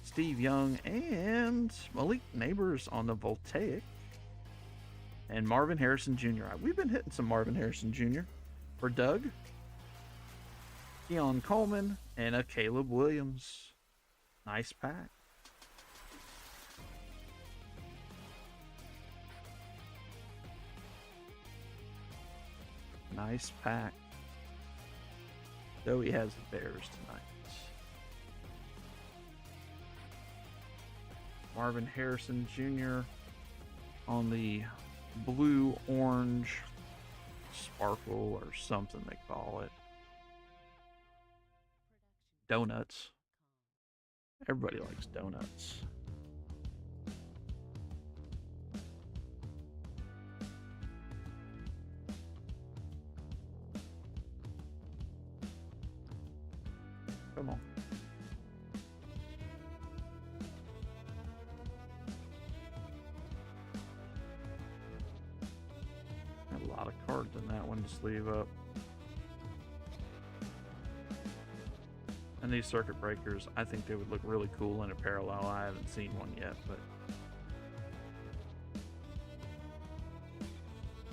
Steve Young, and Malik Neighbors on the Voltaic. And Marvin Harrison Jr. We've been hitting some Marvin Harrison Jr. for Doug. Keon Coleman and a Caleb Williams. Nice pack. Nice pack. Though he has the Bears tonight. Marvin Harrison Jr. on the blue orange sparkle or something they call it. Donuts. Everybody likes donuts. Come on. Got a lot of cards in that one to sleeve up. And these circuit breakers, I think they would look really cool in a parallel. I haven't seen one yet, but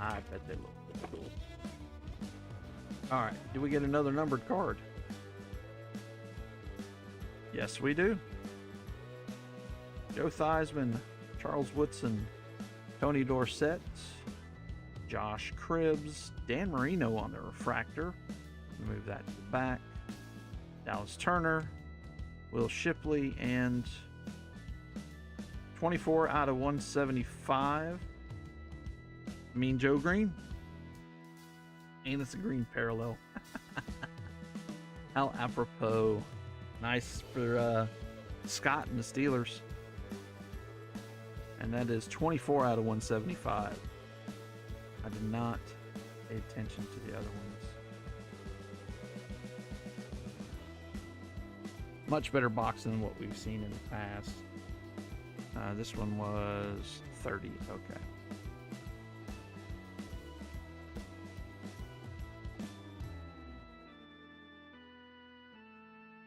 I bet they look really cool. All right, do we get another numbered card? Yes, we do. Joe Theismann, Charles Woodson, Tony Dorsett, Josh Cribbs, Dan Marino on the refractor. Move that to the back. Dallas Turner, Will Shipley, and 24 out of 175. Mean Joe Green. And it's a green parallel. How apropos. Nice for Scott and the Steelers. And that is 24 out of 175. I did not pay attention to the other ones. Much better box than what we've seen in the past. This one was 30. Okay.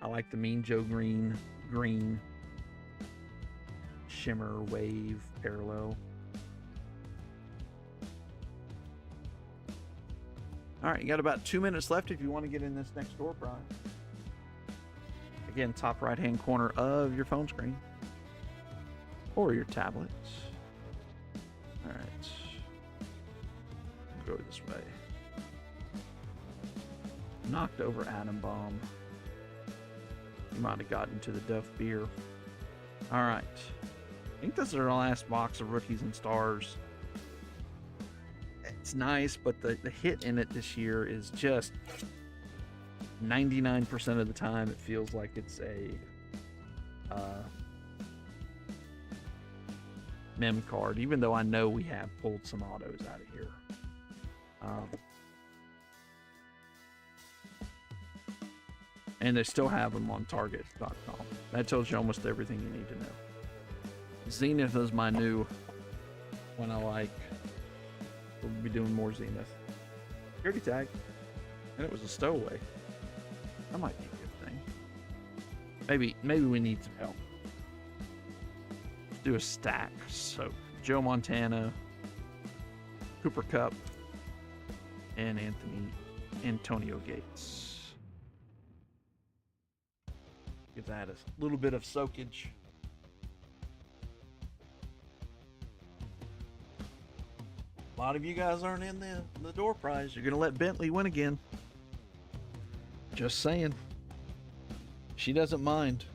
I like the Mean Joe Green shimmer wave parallel. All right, you got about 2 minutes left if you want to get in this next door prize. Again, top right hand corner of your phone screen or your tablets. All right, go this way. Knocked over Atom Bomb. You might have gotten to the Duff Beer. All right, I think this is our last box of Rookies and Stars. It's nice, but the hit in it this year is just 99% of the time it feels like it's a mem card, even though I know we have pulled some autos out of here. And they still have them on Target.com. That tells you almost everything you need to know. Zenith is my new one I like. We'll be doing more Zenith. Security tag. And it was a stowaway. That might be a good thing. Maybe we need some help. Let's do a stack. So Joe Montana, Cooper Kupp, and Antonio Gates. Give that a little bit of soakage. A lot of you guys aren't in the door prize. You're gonna let Bentley win again. Just saying. She doesn't mind.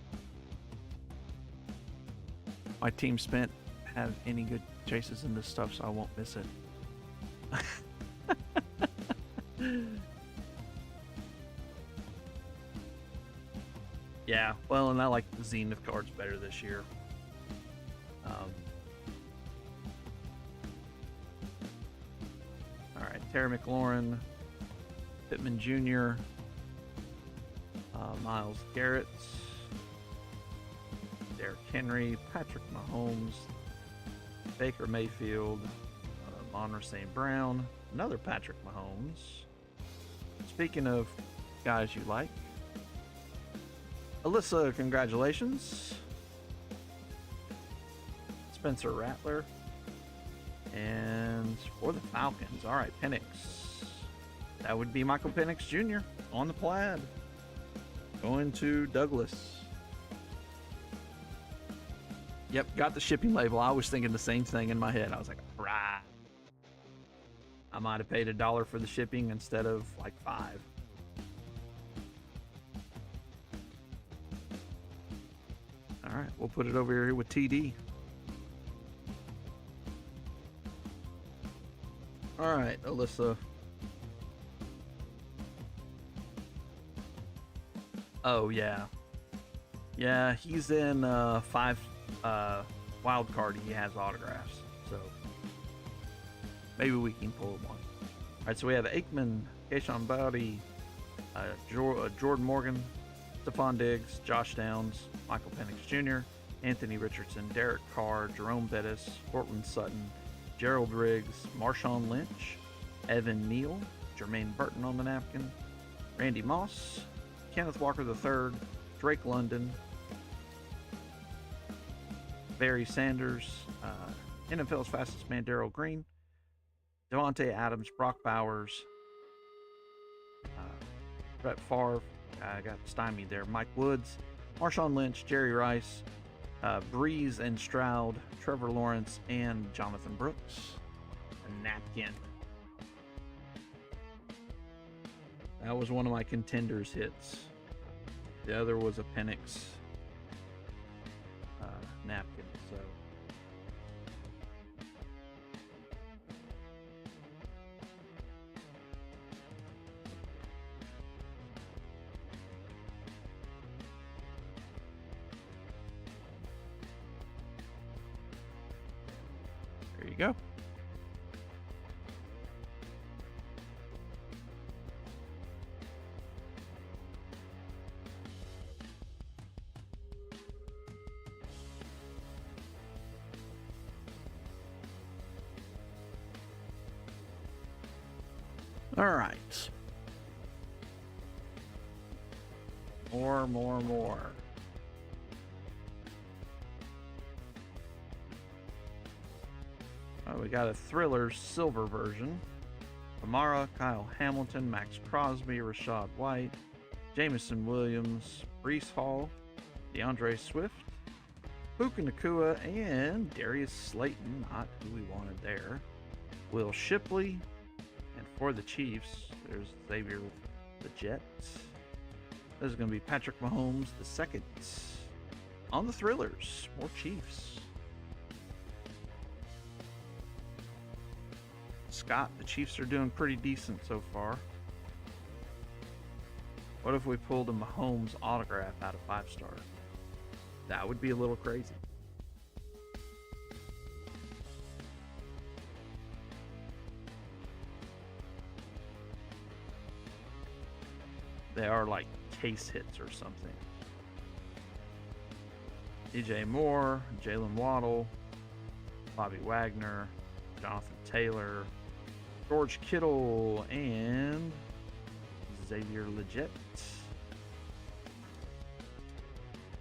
My team spent have any good chases in this stuff, so I won't miss it. Yeah, well, and I like the Zenith cards better this year. All right, Terry McLaurin, Pittman Jr., Myles Garrett, Derrick Henry, Patrick Mahomes, Baker Mayfield, Monroe St. Brown, another Patrick Mahomes. Speaking of guys you like, Alyssa, congratulations. Spencer Rattler. And for the Falcons, all right, Penix. That would be Michael Penix Jr. on the plaid. Going to Douglas. Yep, got the shipping label. I was thinking the same thing in my head. I was like, right. I might have paid $1 for the shipping instead of like $5. All right, we'll put it over here with TD. All right, Alyssa. Oh, yeah. Yeah, he's in 5 wild card. He has autographs, so maybe we can pull one. All right, so we have Aikman, Keyshawn Bowdy, Jordan Morgan, Stephon Diggs, Josh Downs, Michael Penix Jr., Anthony Richardson, Derek Carr, Jerome Bettis, Cortland Sutton, Gerald Riggs, Marshawn Lynch, Evan Neal, Jermaine Burton on the napkin, Randy Moss, Kenneth Walker III, Drake London, Barry Sanders, NFL's fastest man, Darrell Green, Devontae Adams, Brock Bowers, Brett Favre, I got stymied there, Mike Woods, Marshawn Lynch, Jerry Rice, Breeze and Stroud, Trevor Lawrence, and Jonathan Brooks. A napkin. That was one of my contenders hits. The other was a Penix napkin. So there you go. All right. More. We got a Thriller silver version. Kamara, Kyle Hamilton, Max Crosby, Rashad White, Jameson Williams, Breece Hall, DeAndre Swift, Puka Nacua, and Darius Slayton, not who we wanted there. Will Shipley, and for the Chiefs, there's Xavier with the Jets. This is going to be Patrick Mahomes the second. On the Thrillers, more Chiefs. Scott, the Chiefs are doing pretty decent so far. What if we pulled a Mahomes autograph out of 5-star? That would be a little crazy. They are like case hits or something. DJ Moore, Jalen Waddle, Bobby Wagner, Jonathan Taylor, George Kittle, and Xavier Legette.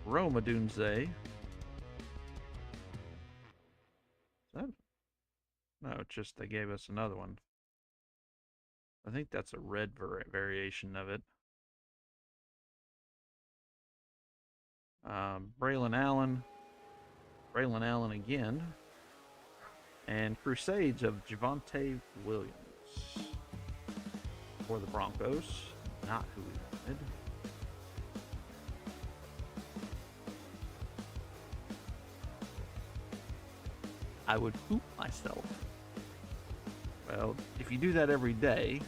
Rome Odunze. No, it's just they gave us another one. I think that's a red variation of it. Braylon Allen again, and Crusades of Javonte Williams for the Broncos. Not who we wanted. I would poop myself. Well, if you do that every day,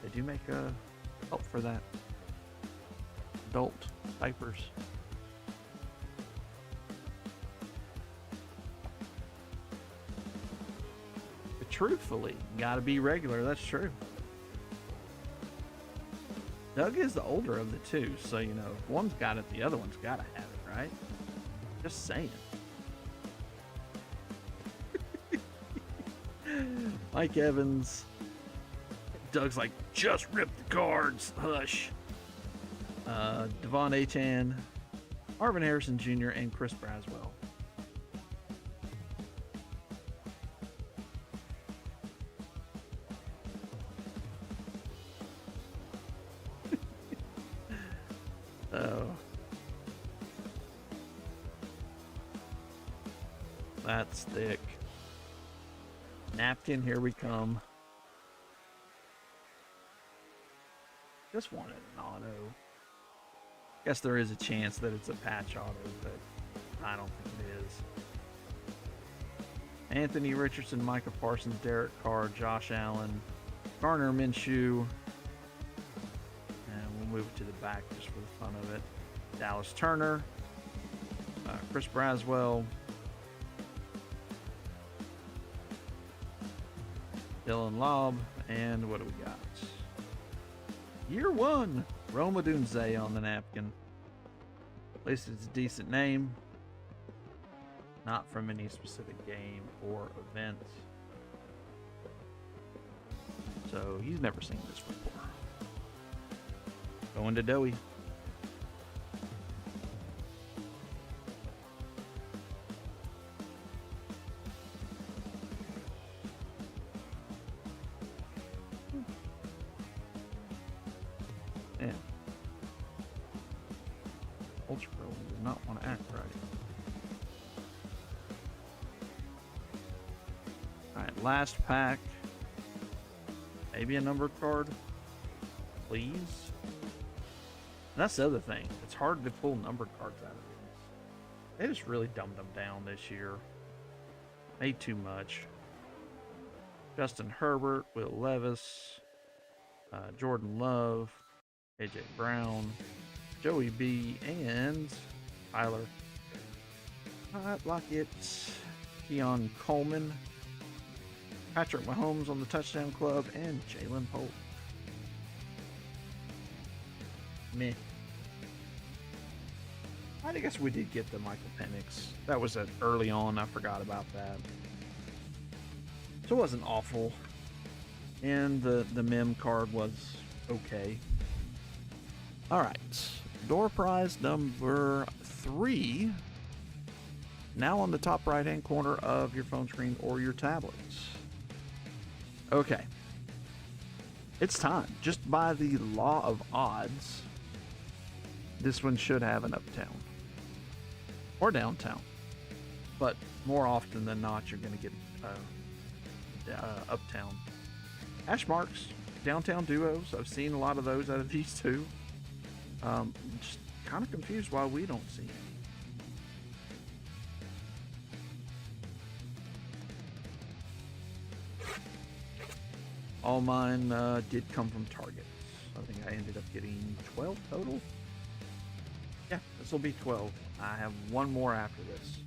they do make a help for that. Adult diapers. But truthfully, gotta be regular, that's true. Doug is the older of the two, so you know, if one's got it, the other one's gotta have it, right? Just saying. Mike Evans. Doug's like, just rip the cards. Hush. Devon Achane, Marvin Harrison Jr., and Chris Braswell. Oh. That's thick. Napkin, here we come. Just wanted an auto. Guess there is a chance that it's a patch auto, but I don't think it is. Anthony Richardson, Micah Parsons, Derek Carr, Josh Allen, Garner Minshew. And we'll move it to the back just for the fun of it. Dallas Turner, Chris Braswell, Dylan Lobb, and what do we got? Year one, Rome Odunze on the napkin. At least it's a decent name. Not from any specific game or event. So he's never seen this before. Going to Dowie. Man. Ultra Pro does not want to act right. Alright, last pack. Maybe a numbered card. Please. And that's the other thing. It's hard to pull numbered cards out of these. They just really dumbed them down this year. Made too much. Justin Herbert, Will Levis, Jordan Love, AJ Brown, Joey B, and Tyler Lockett, Keon Coleman, Patrick Mahomes on the touchdown club, and Jalen Pope. Meh. I guess we did get the Michael Penix. That was early on. I forgot about that. So it wasn't awful. And the mem card was okay. All right. Door prize number 3. Now on the top right-hand corner of your phone screen or your tablets. Okay. It's time. Just by the law of odds, this one should have an uptown. Or downtown. But more often than not, you're going to get uptown. Hash marks, downtown duos. I've seen a lot of those out of these two. Just kind of confused why we don't see any. All mine did come from Target. I think I ended up getting 12 total. Yeah, this will be 12. I have one more after this.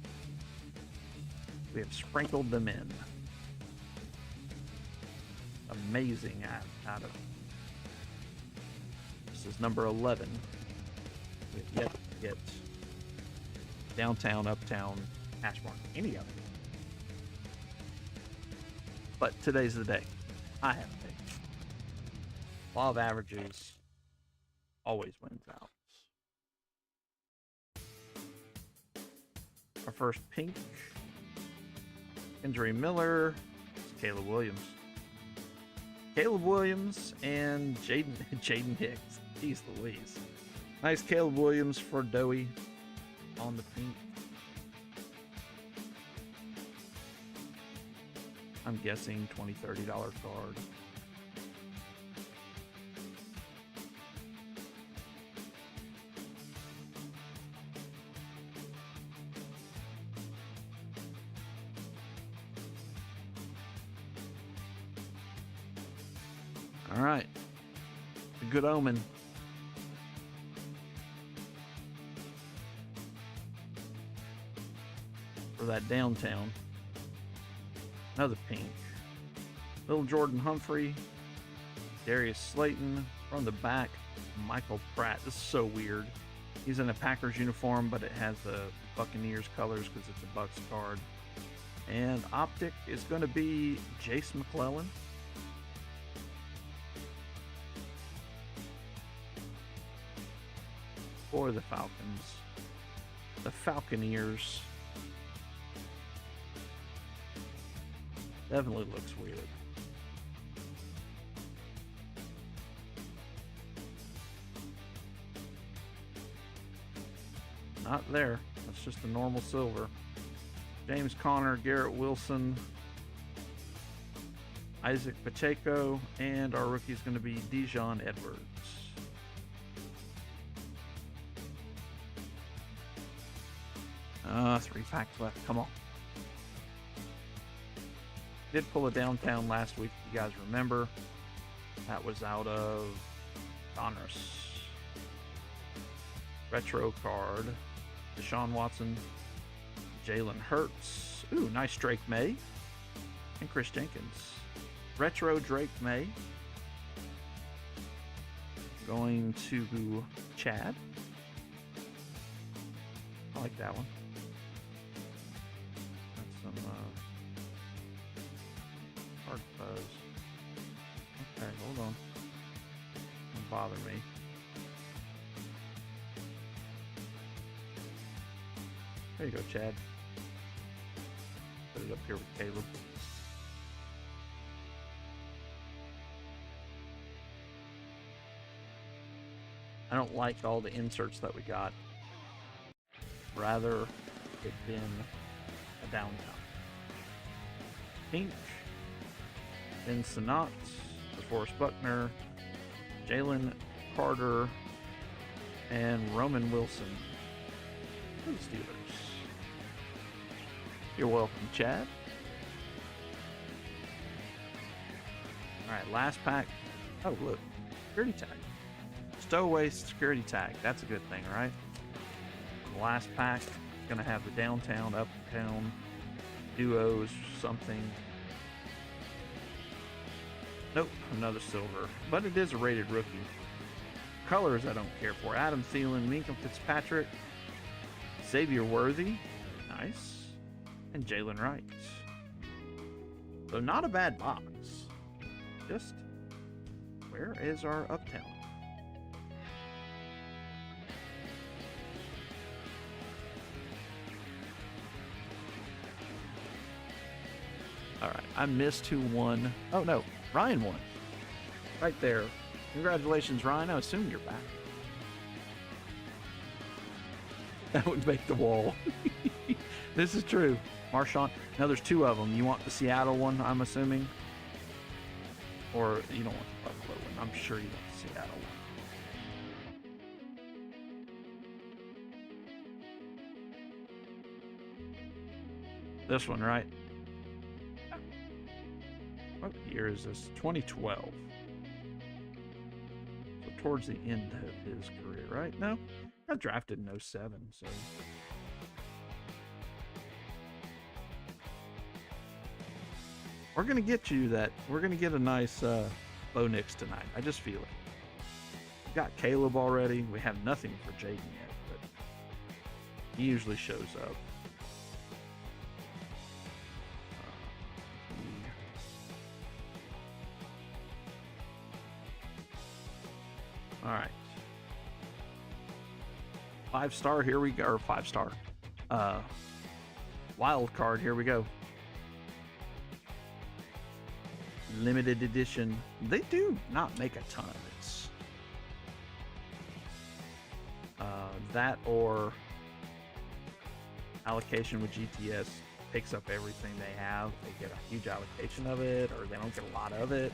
We have sprinkled them in. Amazing out of Donruss is number 11. We have yet to get downtown, uptown, hash mark, any of it. But today's the day. I have faith. Law of averages always wins out. Our first pink. Kendry Miller. It's Caleb Williams. Caleb Williams and Jaden Hicks. Jeez Louise. Nice Caleb Williams for Dowie on the pink. I'm guessing $20, $30 card. All right. A good omen. For that downtown. Another pink. Little Jordan Humphrey. Darius Slayton. From the back, Michael Pratt. This is so weird. He's in a Packers uniform, but it has the Buccaneers colors because it's a Bucs card. And optic is going to be Jace McClellan. For the Falcons. The Falconeers. Definitely looks weird. Not there. That's just a normal silver. James Conner, Garrett Wilson, Isaac Pacheco, and our rookie is going to be Dijon Edwards. Three packs left. Come on. Did pull a downtown last week, if you guys remember. That was out of Donruss. Retro card. Deshaun Watson. Jalen Hurts. Ooh, nice Drake May. And Chris Jenkins. Retro Drake May. Going to Chad. I like that one. That's some hard fuzz. Okay, hold on. Don't bother me. There you go, Chad. Put it up here with Caleb. I don't like all the inserts that we got. Rather it been a downtown. Pink. Then Sonat, DeForest Buckner, Jalen Carter, and Roman Wilson. For the Steelers. You're welcome, Chad. Alright, last pack. Oh, look. Security tag. Stowaway security tag. That's a good thing, right? The last pack is going to have the downtown, uptown, duos, something. Nope, another silver. But it is a rated rookie. Colors I don't care for. Adam Thielen, Minka Fitzpatrick, Xavier Worthy. Nice. And Jalen Wright. So not a bad box. Just, where is our uptown? Alright, I missed who won. Oh no, Ryan won. Right there. Congratulations, Ryan. I assume you're back. That would make the wall. This is true. Marshawn. Now there's two of them. You want the Seattle one, I'm assuming? Or you don't want the Buffalo one. I'm sure you want the Seattle one. This one, right? What year is this? 2012. So towards the end of his career, right? No? I drafted in 07, so... We're going to get you that. We're going to get a nice Bo Nix tonight. I just feel it. got Caleb already. We have nothing for Jaden yet, but he usually shows up. All right. 5-star, here we go. Or 5-star. Wild card, here we go. Limited edition. They do not make a ton. It's that or allocation with GTS picks up everything they have. They get a huge allocation of it, or they don't get a lot of it.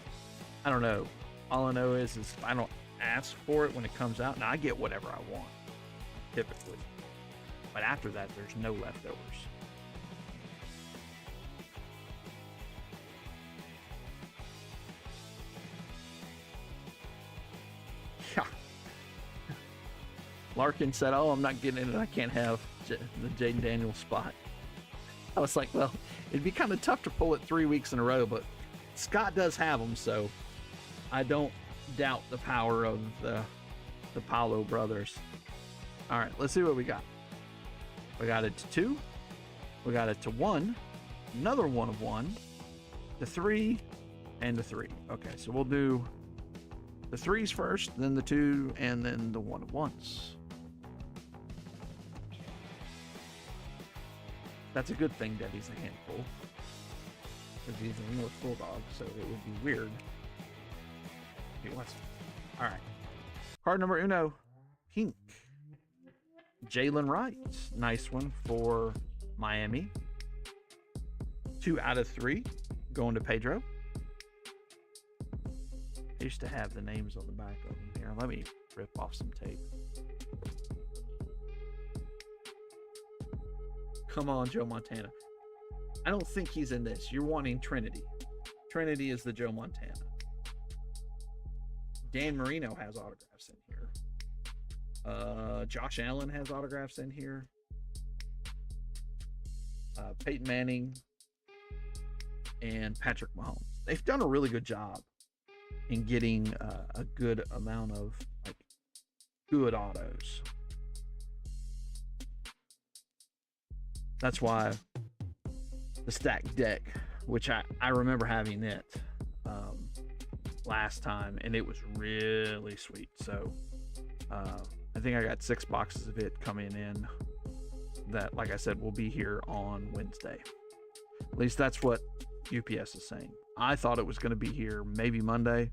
I don't know. All I know is I don't ask for it when it comes out. Now I get whatever I want, typically. But after that, there's no leftovers. Yeah. Larkin said, "Oh, I'm not getting it. I can't have the Jaden Daniels spot." I was like, well, it'd be kind of tough to pull it 3 weeks in a row, but Scott does have them, so I don't doubt the power of the Paulo brothers. All right, let's see what we got. We got it to 2. We got it to 1. Another 1 of 1. To 3 and to 3. Okay, so we'll do the 3s first, then the 2, and then the 1 of 1s. That's a good thing that he's a handful, because he's a North Bulldog, so it would be weird if he wasn't. All right. Card number uno, pink. Jalen Wright. Nice one for Miami. 2 out of 3 going to Pedro. I used to have the names on the back of them here. Let me rip off some tape. Come on, Joe Montana. I don't think he's in this. You're wanting Trinity. Trinity is the Joe Montana. Dan Marino has autographs in here. Josh Allen has autographs in here. Peyton Manning and Patrick Mahomes. They've done a really good job in getting a good amount of good autos. That's why the stacked deck, which I remember having it last time, and it was really sweet. So I think I got 6 boxes of it coming in that, like I said, will be here on Wednesday. At least that's what UPS is saying. I thought it was going to be here maybe Monday.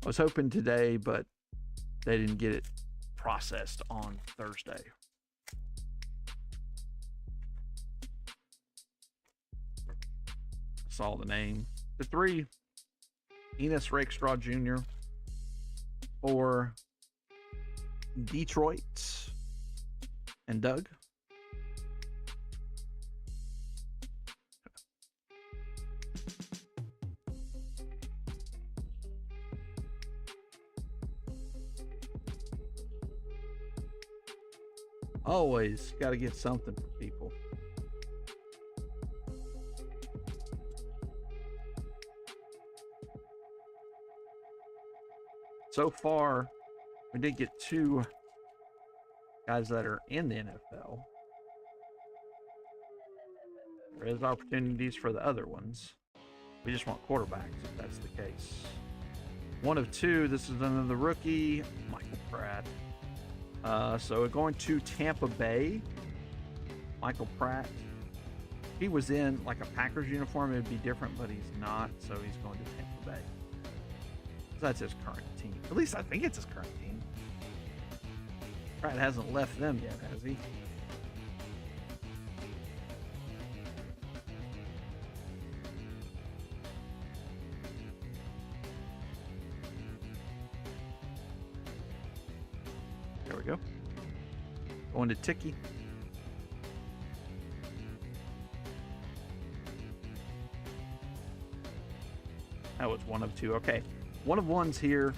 I was hoping today, but they didn't get it processed on Thursday. Saw the name. The 3, Enos Rakestraw Jr. for Detroit and Doug. Always got to get something for people. So far, we did get 2 guys that are in the NFL. There is opportunities for the other ones. We just want quarterbacks, if that's the case. 1 of 2. This is another rookie, Michael Pratt. So going to Tampa Bay, Michael Pratt. If he was in like a Packers uniform, it would be different, but he's not, so he's going to Tampa Bay. That's his current team. At least I think it's his current team. Pratt hasn't left them yet, has he? There we go. Going to Tiki. That was 1 of 2. Okay. 1 of 1's here.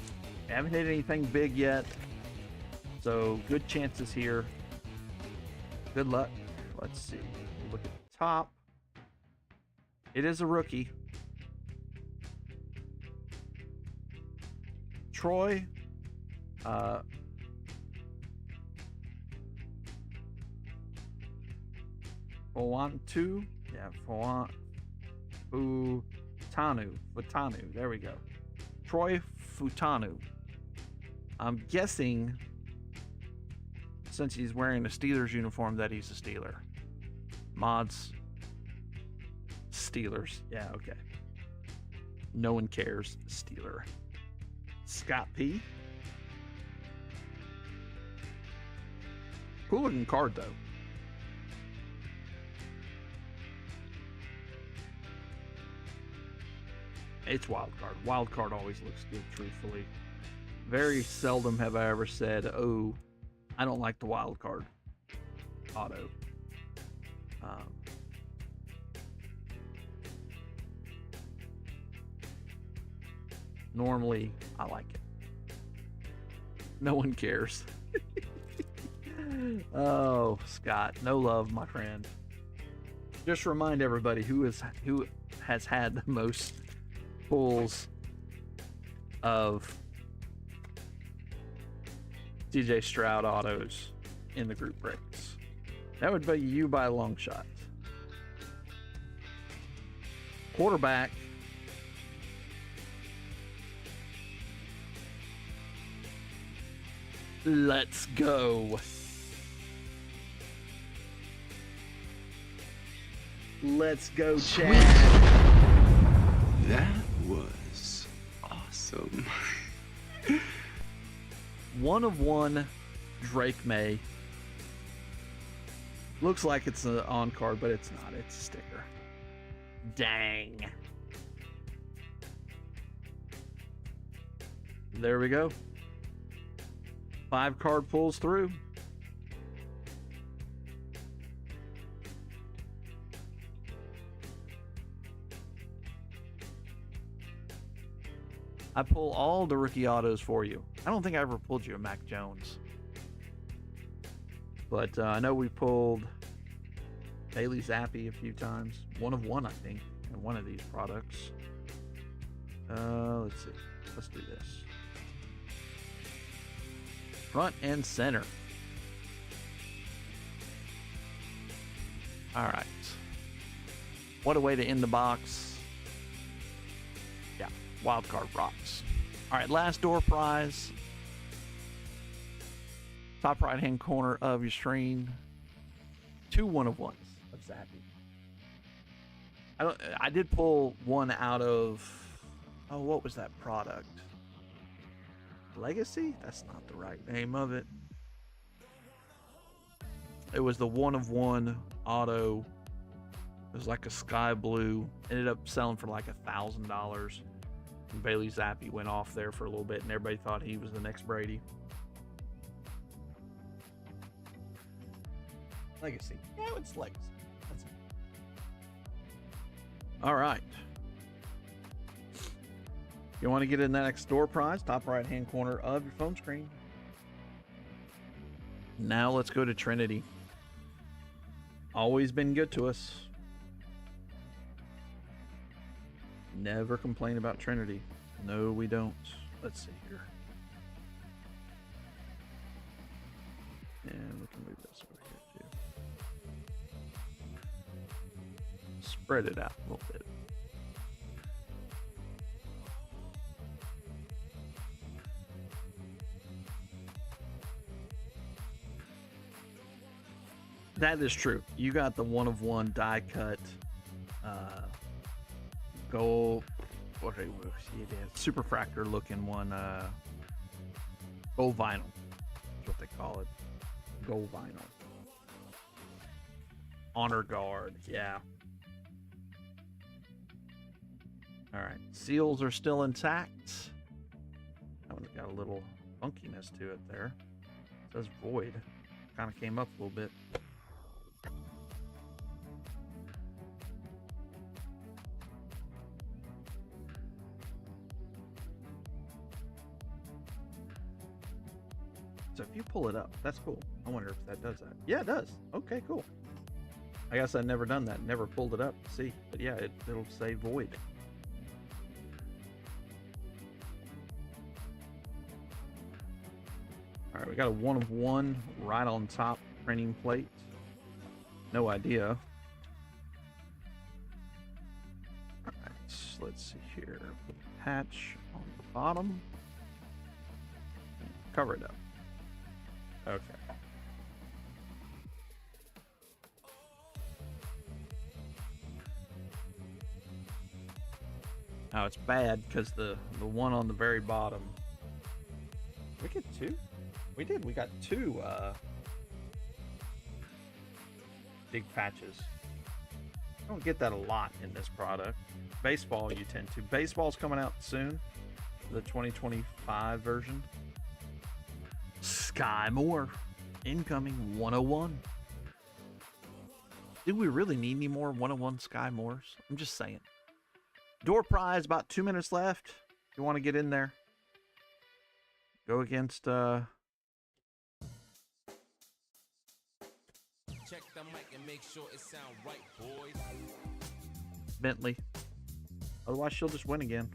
Haven't hit anything big yet, so good chances here. Good luck. Let's see. Look at the top. It is a rookie. Troy Fuantu, yeah, Futanu. There we go. Troy Futanu. I'm guessing, since he's wearing a Steelers uniform, that he's a Steeler. Mods. Steelers. Yeah, okay. No one cares. Steeler. Scott P. Cool looking card, though. It's wild card. Wild card always looks good, truthfully. Very seldom have I ever said, oh, I don't like the wild card auto. Normally, I like it. No one cares. Oh, Scott, no love, my friend. Just remind everybody who has had the most pulls of DJ Stroud autos in the group breaks. That would be you by a long shot. Quarterback. Let's go. Let's go, Chad. That was awesome. 1 of 1 Drake May. Looks like it's an on card, but it's not. It's a sticker. Dang. There we go. 5 card pulls through. I pull all the rookie autos for you. I don't think I ever pulled you a Mac Jones. But I know we pulled Bailey Zappi a few times. 1 of 1, I think, in one of these products. Let's see. Let's do this. Front and center. All right. What a way to end the box. Yeah, wild card rocks. All right, last door prize. Top right hand corner of your screen. 2 1 of 1s of Zappi. I did pull one out of, oh, what was that product? Legacy? That's not the right name of it. It was the 1 of 1 auto. It was like a sky blue. Ended up selling for like $1,000. And Bailey Zappi went off there for a little bit, and everybody thought he was the next Brady. Legacy. Yeah, it's Legacy. That's it. All right. You want to get in that next door prize, top right hand corner of your phone screen. Now let's go to Trinity. Always been good to us. Never complain about Trinity. No, we don't. Let's see here. And we can move this over here too. Spread it out a little bit. That is true. You got the 1 of 1 die cut gold, what are super fractor looking one, gold vinyl. That's what they call it. Gold vinyl. Honor guard, yeah. All right, seals are still intact. That one's got a little funkiness to it there. It says void. Kind of came up a little bit. So if you pull it up, that's cool. I wonder if that does that. Yeah, it does. Okay, cool. I guess I've never done that. Never pulled it up to see. But yeah, it'll say void. we got a 1 of 1 right on top printing plate. No idea. Alright, let's see here. Put the patch on the bottom. Cover it up. Okay. Now it's bad because the one on the very bottom. We get 2? We did. We got 2 big patches. I don't get that a lot in this product. Baseball you tend to. Baseball's coming out soon. The 2025 version. Sky Moore. Incoming 101. Do we really need any more 101 Sky Moores? I'm just saying. Door prize, about 2 minutes left. You want to get in there? Go against Check the mic and make sure it sound right, boys. Bentley. Otherwise, she'll just win again.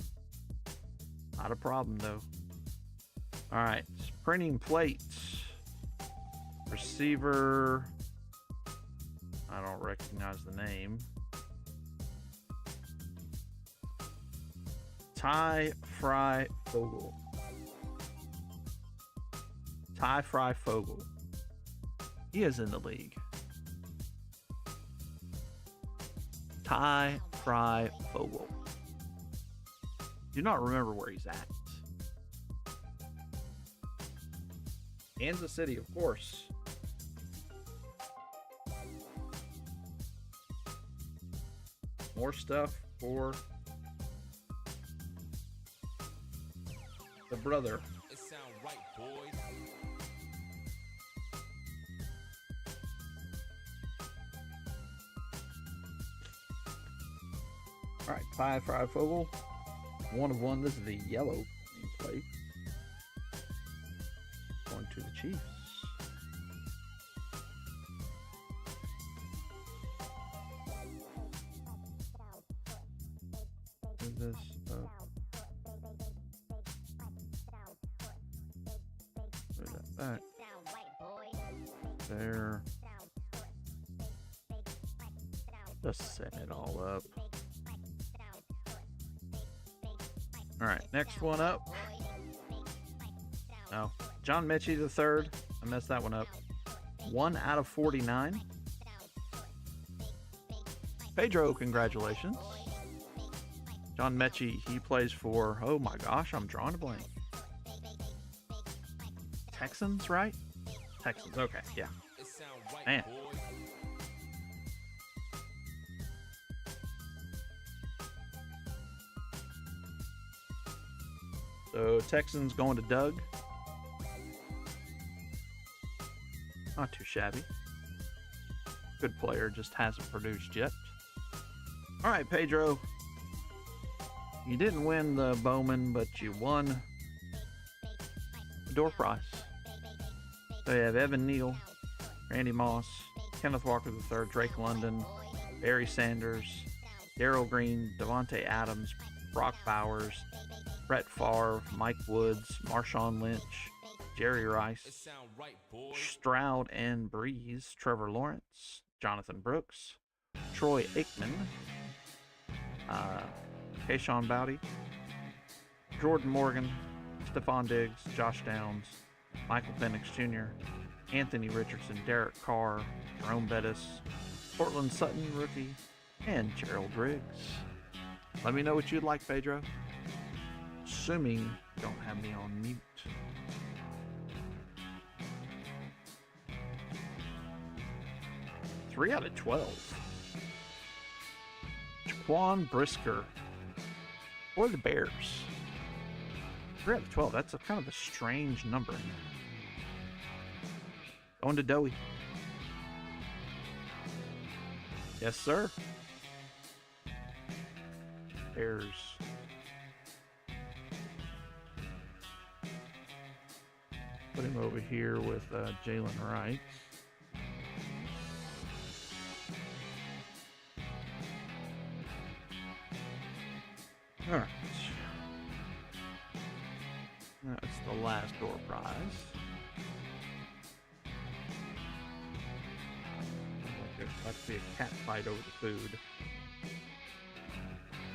Not a problem, though. All right, printing plates. Receiver. I don't recognize the name. Ty Fry Fogel. Ty Fry Fogel. He is in the league. Ty Fry Fogel. Do not remember where he's at. Kansas City, of course. More stuff for the brother. It sound right, boys. All right, Ty Fry Fogel. 1 of 1. This is the yellow plate. Going to the Chiefs. Move this up. Put that back. There. Just setting it all up. All right, next one up. No, John Mechie the third. I messed that one up. 1 out of 49. Pedro, congratulations. John Mechie, he plays for, oh my gosh, I'm drawing a blank. Texans, right? Texans, okay, yeah. It sound right, Man. boys. So Texans going to Doug. Not too shabby. Good player, just hasn't produced yet. All right, Pedro. You didn't win the Bowman, but you won the door prize. So you have Evan Neal, Randy Moss, Kenneth Walker III, Drake London, Barry Sanders, Darryl Green, Devontae Adams, Brock Bowers, Brett Favre, Mike Woods, Marshawn Lynch, Jerry It Rice, sound right, boys. Stroud and Breeze, Trevor Lawrence, Jonathan Brooks, Troy Aikman, Kayshawn Boudy, Jordan Morgan, Stephon Diggs, Josh Downs, Michael Penix Jr., Anthony Richardson, Derek Carr, Jerome Bettis, Portland Sutton, rookie, and Gerald Riggs. Let me know what you'd like, Pedro. Assuming you don't have me on mute. Three out of 12. Jaquan Brisker for the Bears. 3 out of 12. That's a kind of a strange number. Going to Dowie. Yes, sir. Bears. Put him over here with Jalen Wright. All right. That's the last door prize. About to be a cat fight over the food.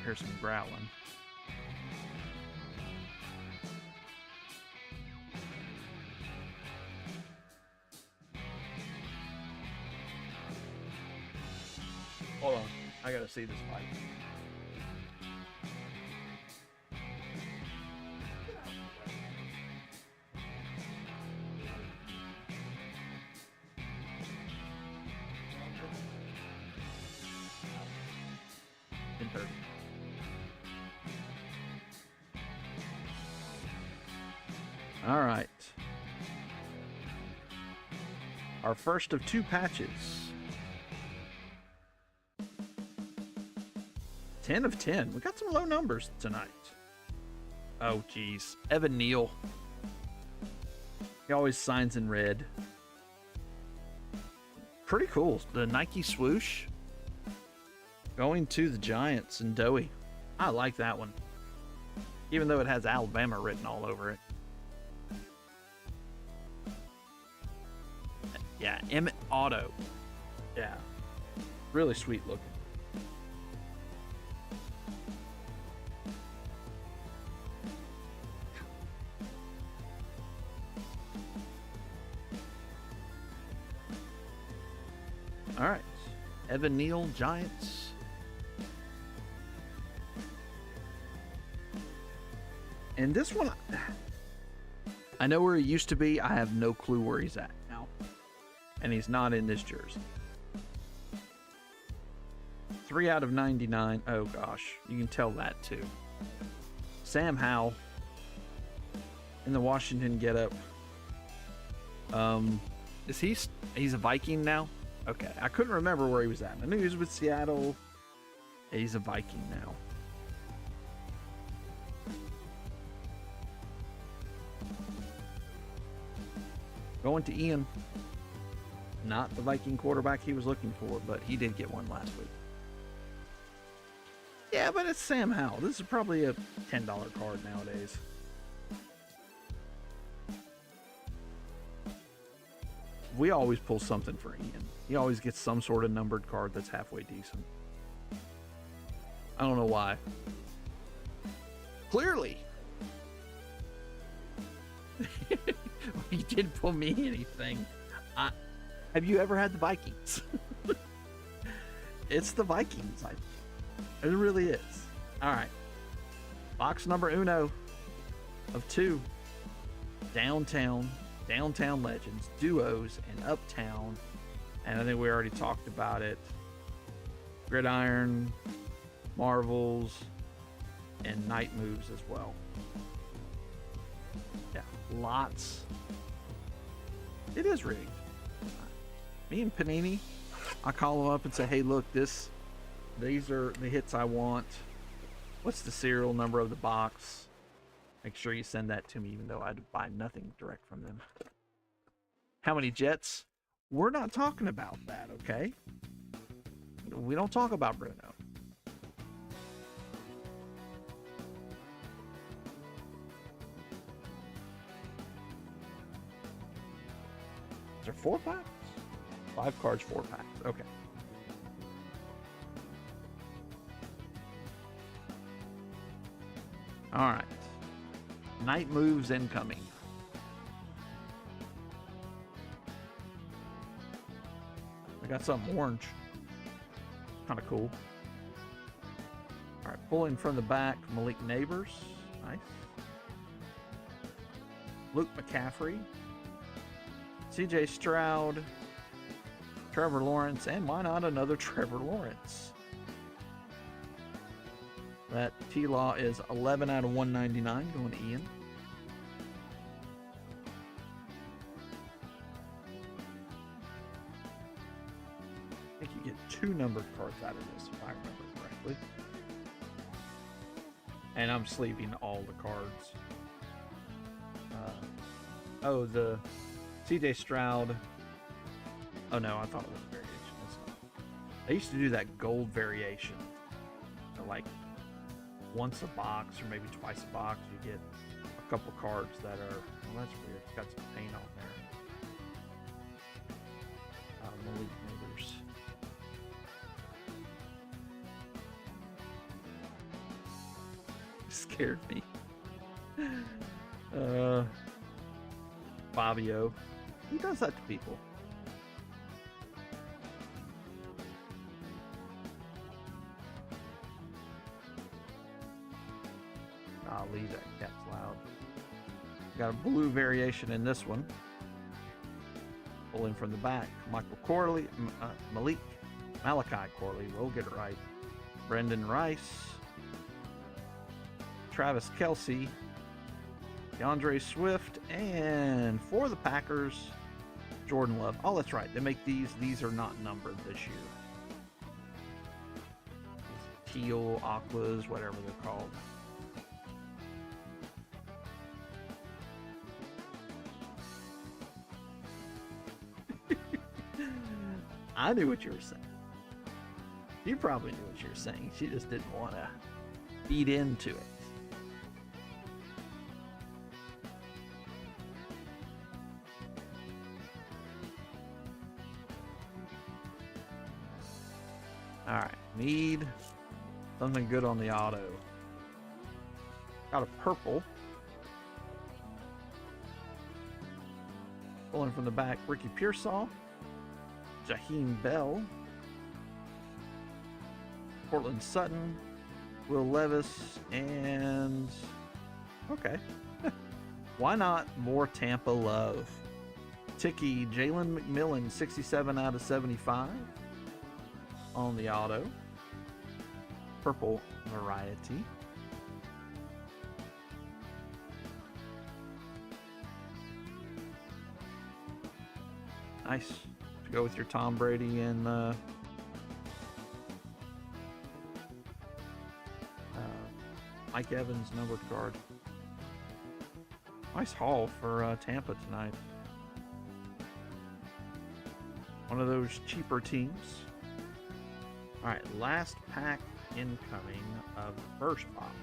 Here's some growling. Hold on, I gotta see this fight. All right. Our first of 2 patches. 10 of 10. We got some low numbers tonight. Oh, geez. Evan Neal. He always signs in red. Pretty cool. The Nike swoosh. Going to the Giants and Dowie. I like that one. Even though it has Alabama written all over it. Yeah, Emmett Auto. Yeah. Really sweet looking. All right. Evan Neal, Giants. And this one, I know where he used to be. I have no clue where he's at now. And he's not in this jersey. 3 out of 99. Oh, gosh. You can tell that, too. Sam Howell in the Washington getup. He's a Viking now? Okay. I couldn't remember where he was at. I knew he was with Seattle. He's a Viking now. Going to Ian. Not the Viking quarterback he was looking for, but he did get one last week. Yeah, but it's Sam Howell. This is probably a $10 card nowadays. We always pull something for Ian. He always gets some sort of numbered card that's halfway decent. I don't know why. Clearly. You didn't pull me anything. Have you ever had the Vikings? It's the Vikings. It really is. All right. Box number uno of 2. Downtown Legends, Duos, and Uptown. And I think we already talked about it. Gridiron, Marvels, and Night Moves as well. Yeah, lots. It is rigged. Me and Panini, I call them up and say, hey, look, these are the hits I want. What's the serial number of the box? Make sure you send that to me, even though I'd buy nothing direct from them. How many Jets? We're not talking about that, okay? We don't talk about Bruno. Is there 4 packs? 5 cards, 4 packs. Okay. All right. Night Moves incoming. I got something orange. Kind of cool. All right, pulling from the back, Malik Neighbors. Nice. Luke McCaffrey. CJ Stroud. Trevor Lawrence. And why not another Trevor Lawrence? That T-Law is 11 out of 199 going to Ian. I think you get 2 numbered cards out of this, if I remember correctly. And I'm sleeving all the cards. The CJ Stroud. Oh no, I thought it was a variation. It's not. I used to do that gold variation. Like once a box or maybe twice a box, you get a couple cards that are, well, that's weird. It's got some paint on there. Malik Neighbors. scared me. Fabio. He does that to people. I'll leave that cat's loud. Got a blue variation in this one. Pulling from the back. Michael Corley, Malachi Corley, we'll get it right. Brendan Rice. Travis Kelce. DeAndre Swift. And for the Packers, Jordan Love. Oh, that's right. They make these. These are not numbered this year. Teal, aquas, whatever they're called. I knew what you were saying. You probably knew what you were saying. She just didn't want to feed into it. All right, need something good on the auto. Got a purple. Pulling from the back, Ricky Pearsall. Jaheim Bell, Cortland Sutton, Will Levis, and okay, why not more Tampa love? Ticky, Jalen McMillan, 67 out of 75 on the auto. Purple variety. Nice. Go with your Tom Brady and Mike Evans numbered card. Nice haul for Tampa tonight. One of those cheaper teams. All right, last pack incoming of the first box.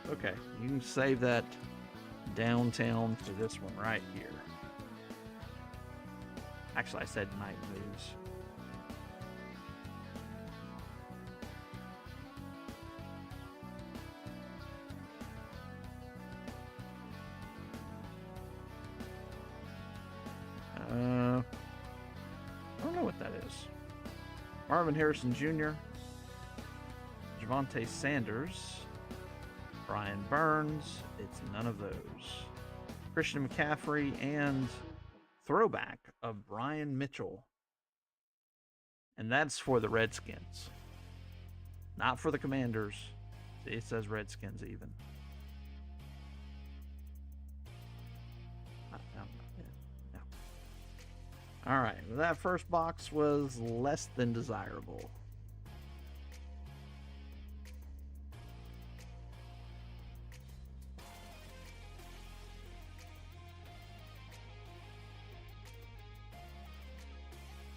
Okay, you can save that downtown for this one right here. Actually, I said night moves. I don't know what that is. Marvin Harrison Jr., Javonte Sanders, Brian Burns, it's none of those. Christian McCaffrey, and throwback of Brian Mitchell. And that's for the Redskins. Not for the Commanders. See, it says Redskins even. No. All right, well, that first box was less than desirable.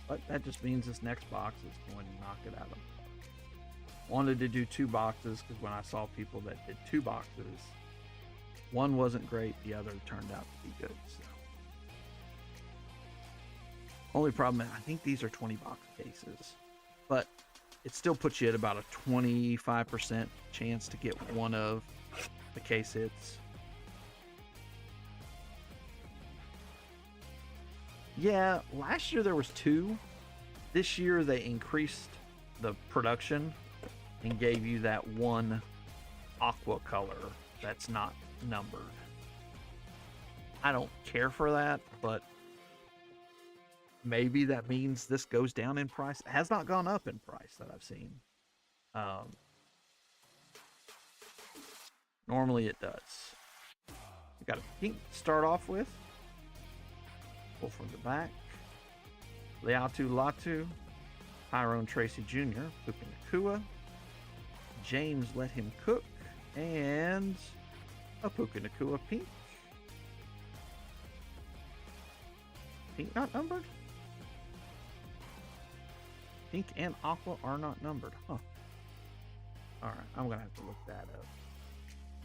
But that just means this next box is going to knock it out of the park. Wanted to do two boxes because when I saw people that did two boxes, one wasn't great, the other turned out to be good. So. Only problem is I think these are 20 box cases, but it still puts you at about a 25% chance to get one of the case hits. Yeah, last year there was two. This year they increased the production and gave you that one aqua color that's not numbered. I don't care for that, but maybe that means this goes down in price. It has not gone up in price that I've seen. Normally it does. We got a pink to start off with. Pull from the back. Leatu Latu. Tyrone Tracy Jr. Puka Nakua. James Let Him Cook. And a Puka Nakua pink. Pink not numbered? Pink and aqua are not numbered. Huh. Alright, I'm going to have to look that up.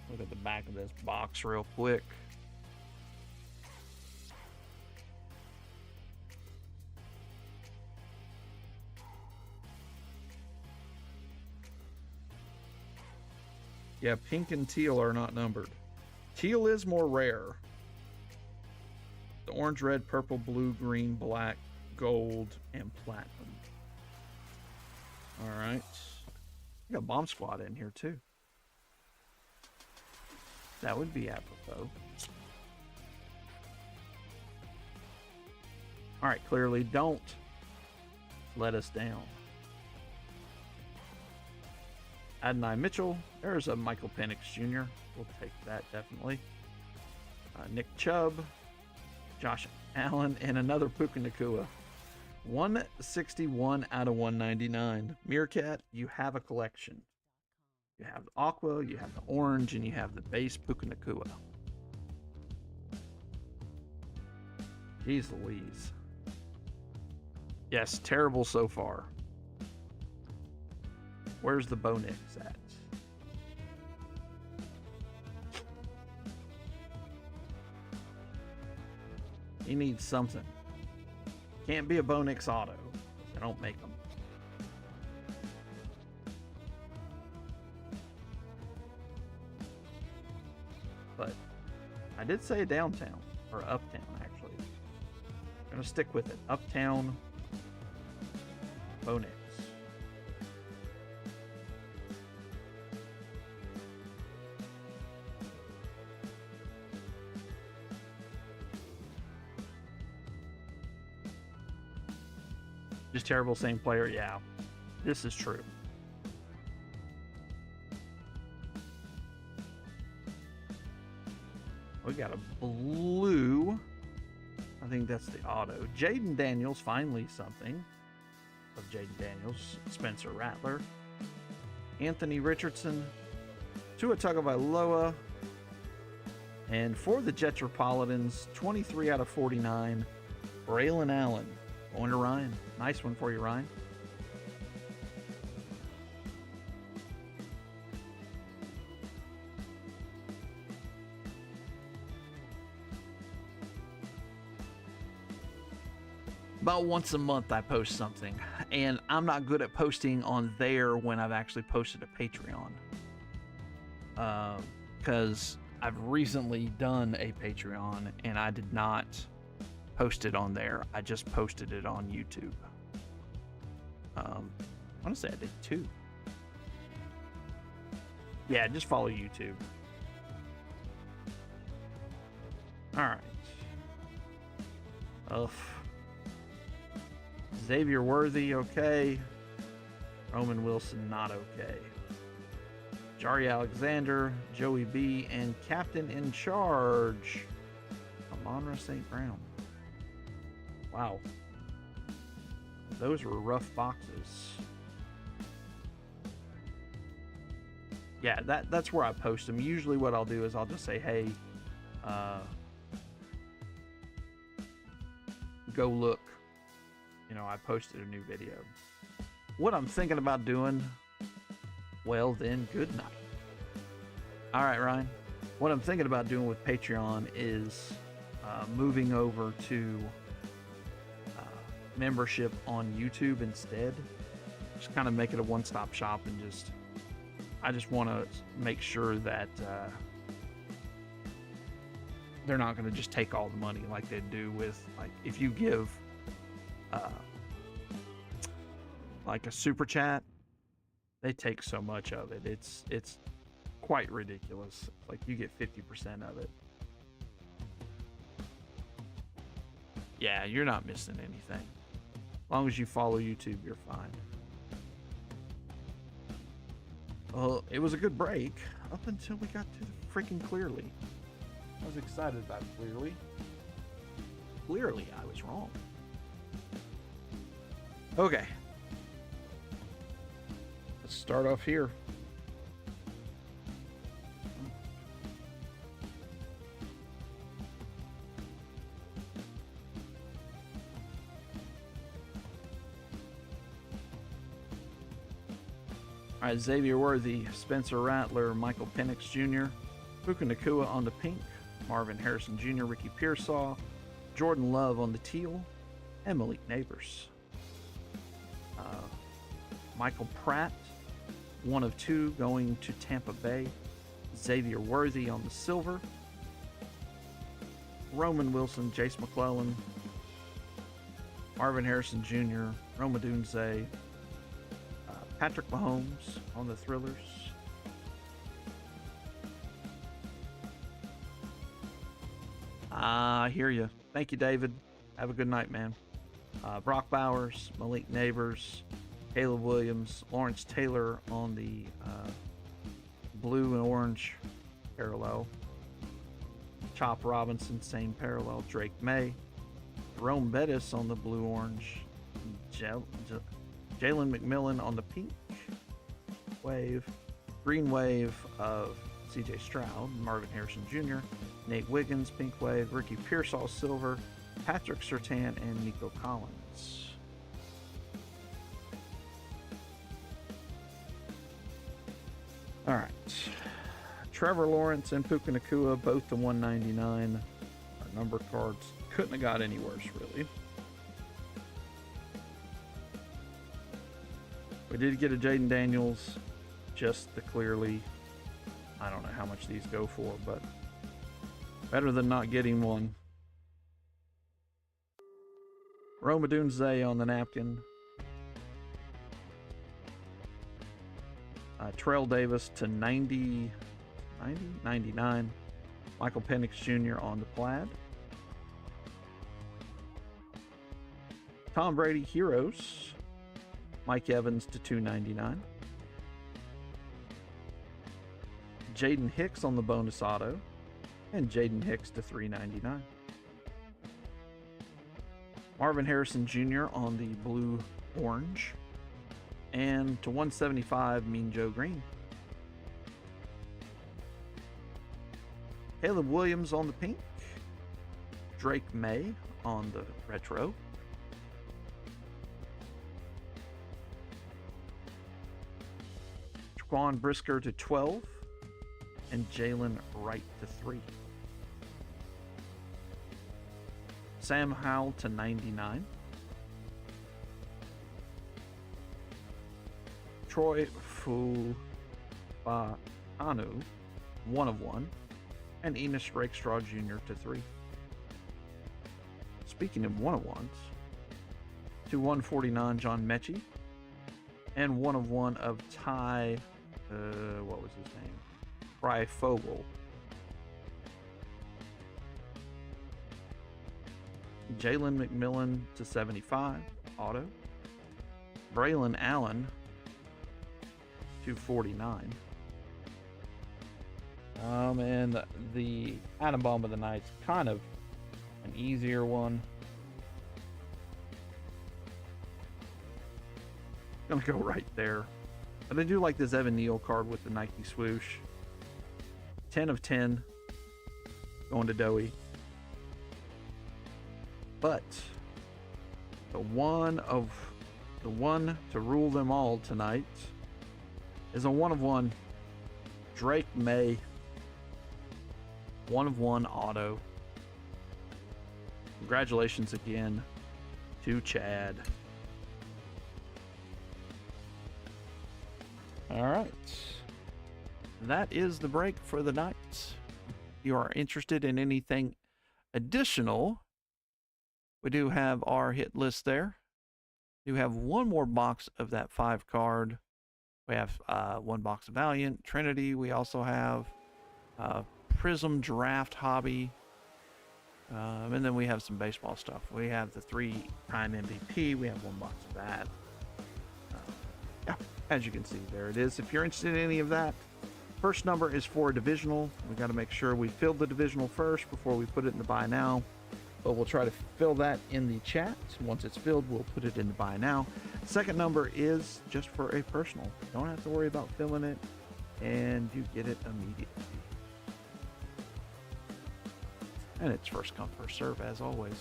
Look at the back of this box real quick. Yeah, pink and teal are not numbered. Teal is more rare. The orange, red, purple, blue, green, black, gold, and platinum. All right. We got Bomb Squad in here too. That would be apropos. All right, clearly don't let us down. Adonai Mitchell. There's a Michael Penix Jr. We'll take that definitely. Nick Chubb, Josh Allen, and another Puka Nacua. 161 out of 199. Meerkat, you have a collection. You have the aqua, you have the orange, and you have the base Puka Nacua. Jeez Louise. Yes, terrible so far. Where's the Bonix at? He needs something. Can't be a Bonix auto. They don't make them. But I did say downtown, or uptown actually. I'm gonna stick with it. Uptown Bonix. Just terrible, same player. Yeah, this is true. We got a blue. I think that's the auto. Jaden Daniels, finally something of Jaden Daniels. Spencer Rattler. Anthony Richardson. Tua Tagovailoa. And for the Jetropolitans, 23 out of 49. Braylon Allen. Going to Ryan. Nice one for you, Ryan. About once a month I post something, and I'm not good at posting on there when I've actually posted a Patreon. Because I've recently done a Patreon and I did not post it on there. I just posted it on YouTube. I want to say I did too. Yeah, just follow YouTube. All right. Xavier Worthy, okay. Roman Wilson, not okay. Jari Alexander, Joey B, and Captain in Charge, Amon-Ra St. Brown. Wow. Those were rough boxes. Yeah, that's where I post them. Usually what I'll do is I'll just say, hey, go look. You know, I posted a new video. What I'm thinking about doing, well then, good night. All right, Ryan. What I'm thinking about doing with Patreon is moving over to membership on YouTube instead. Just kind of make it a one-stop shop, and I just want to make sure that they're not going to just take all the money like they do with, like, if you give like a super chat, they take so much of it. It's quite ridiculous. Like, you get 50% of it. Yeah, you're not missing anything. As long as you follow YouTube, you're fine. Well, it was a good break up until we got to the freaking Clearly. I was excited about Clearly. Clearly, I was wrong. Okay. Let's start off here. All right, Xavier Worthy, Spencer Rattler, Michael Penix Jr., Puka Nacua on the pink, Marvin Harrison Jr., Ricky Pearsall, Jordan Love on the teal, and Malik Neighbors. Michael Pratt, 1 of 2 going to Tampa Bay. Xavier Worthy on the silver. Roman Wilson, Jace McClellan, Marvin Harrison Jr., Roma Dunze, Patrick Mahomes on the thrillers. I hear you. Thank you, David. Have a good night, man. Brock Bowers, Malik Neighbors, Caleb Williams, Lawrence Taylor on the blue and orange parallel. Chop Robinson, same parallel. Drake May, Jerome Bettis on the blue-orange. Jalen McMillan on the pink wave. Green wave of CJ Stroud, Marvin Harrison Jr., Nate Wiggins, pink wave. Ricky Pearsall, silver. Patrick Surtain, and Nico Collins. All right. Trevor Lawrence and Puka Nacua, both to 199. Our number cards couldn't have got any worse, really. We did get a Jaden Daniels, just the clearly. I don't know how much these go for, but better than not getting one. Roma Dunze on the napkin. Terrell Davis to 99. Michael Penix Jr. on the plaid. Tom Brady Heroes. Mike Evans to 299. Jaden Hicks on the bonus auto. And Jaden Hicks to 399. Marvin Harrison Jr. on the blue orange. And to 175, Mean Joe Green. Caleb Williams on the pink. Drake May on the retro. Jaquan Brisker to 12. And Jalen Wright to 3. Sam Howell to 99. Troy Fufaanu, 1 of 1. And Enos Rakestraw Jr. to 3. Speaking of 1 of 1s, to 149, John Mechie. And 1 of 1 of Ty, what was his name? Fry Fogel. Jalen McMillan to 75, auto. Braylon Allen to 49. And the Atom Bomb of the Night's kind of an easier one. Gonna go right there. But I do like this Evan Neal card with the Nike swoosh. 10 of 10 going to Dowie. But the one to rule them all tonight is a 1 of 1 Drake May, 1 of 1 auto. Congratulations again to Chad. All right. That is the break for the night. If you are interested in anything additional, we do have our hit list there. We do have one more box of that 5 card. We have 1 box of Valiant, Trinity. We also have Prism Draft Hobby. And then we have some baseball stuff. We have the 3-time MVP. We have 1 box of that. Yeah, as you can see, there it is. If you're interested in any of that, first number is for a divisional. We got to make sure we fill the divisional first before we put it in the buy now. But we'll try to fill that in the chat. Once it's filled, we'll put it in the buy now. Second number is just for a personal. Don't have to worry about filling it, and you get it immediately. And it's first come, first serve, as always.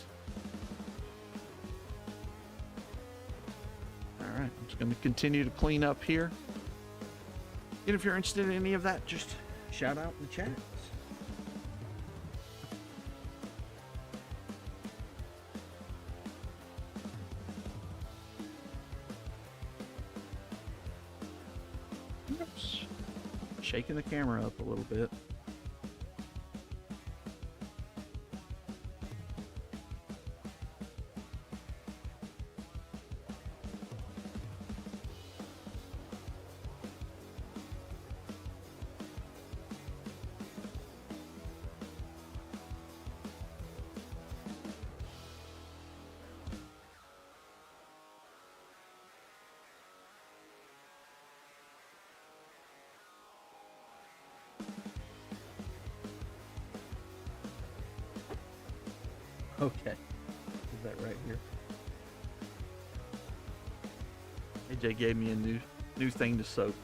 All right, I'm just going to continue to clean up here. And if you're interested in any of that, just shout out in the chat. shaking the camera up a little bit. Okay, is that right here? AJ gave me a new thing to soak.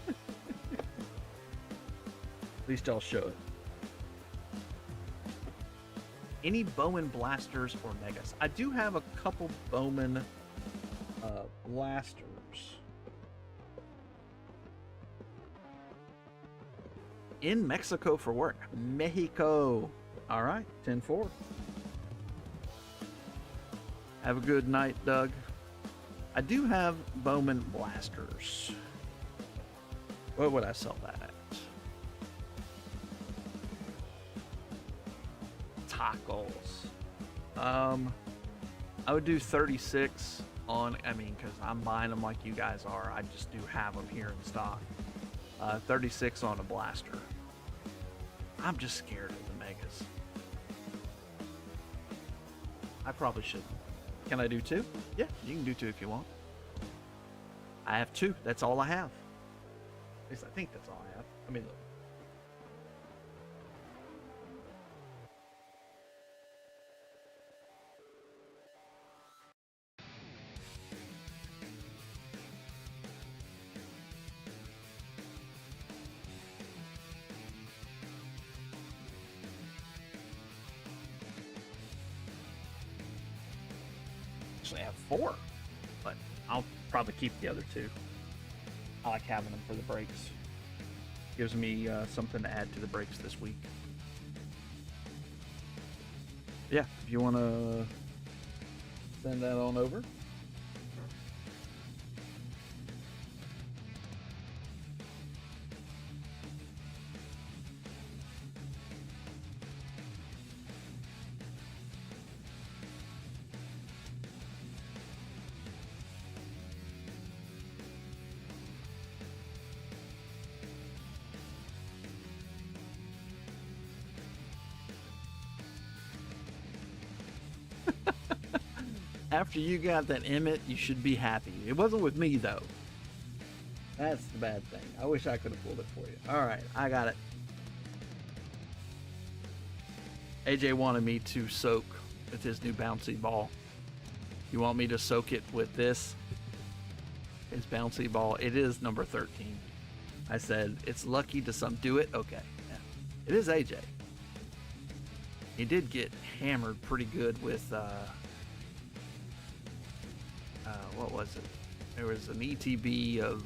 At least I'll show it. Any Bowman blasters or megas? I do have a couple Bowman blasters. In Mexico for work. Mexico. All right, 10-4. Have a good night, Doug. I do have Bowman blasters. What would I sell that at? Tacos. I would do 36 on, I mean, because I'm buying them like you guys are. I just do have them here in stock. 36 on a blaster. I'm just scared of the megas. I probably shouldn't. Can I do 2? Yeah, you can do 2 if you want. I have 2. That's all I have. At least I think that's all I have. I mean, look. Actually, I have 4, but I'll probably keep the other 2. I like having them for the breaks. Gives me something to add to the breaks this week. Yeah, if you want to send that on over. After you got that Emmett, you should be happy. It wasn't with me, though. That's the bad thing. I wish I could have pulled it for you. All right, I got it. AJ wanted me to soak with his new bouncy ball. You want me to soak it with this? His bouncy ball. It is number 13. I said, it's lucky to some. Do it? Okay. Yeah. It is AJ. He did get hammered pretty good with... what was it? There was an ETB of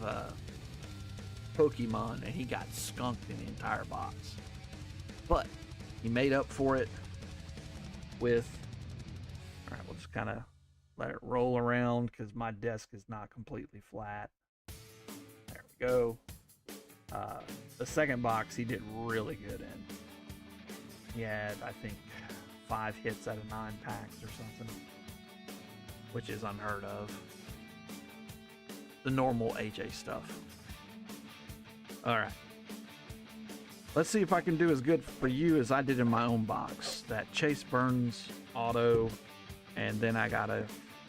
Pokemon, and he got skunked in the entire box. But he made up for it with... All right, we'll just kind of let it roll around because my desk is not completely flat. There we go. The second box he did really good in. He had, I think, 5 hits out of 9 packs or something, which is unheard of. The normal AJ stuff. All right. Let's see if I can do as good for you as I did in my own box. That Chase Burns auto, and then I got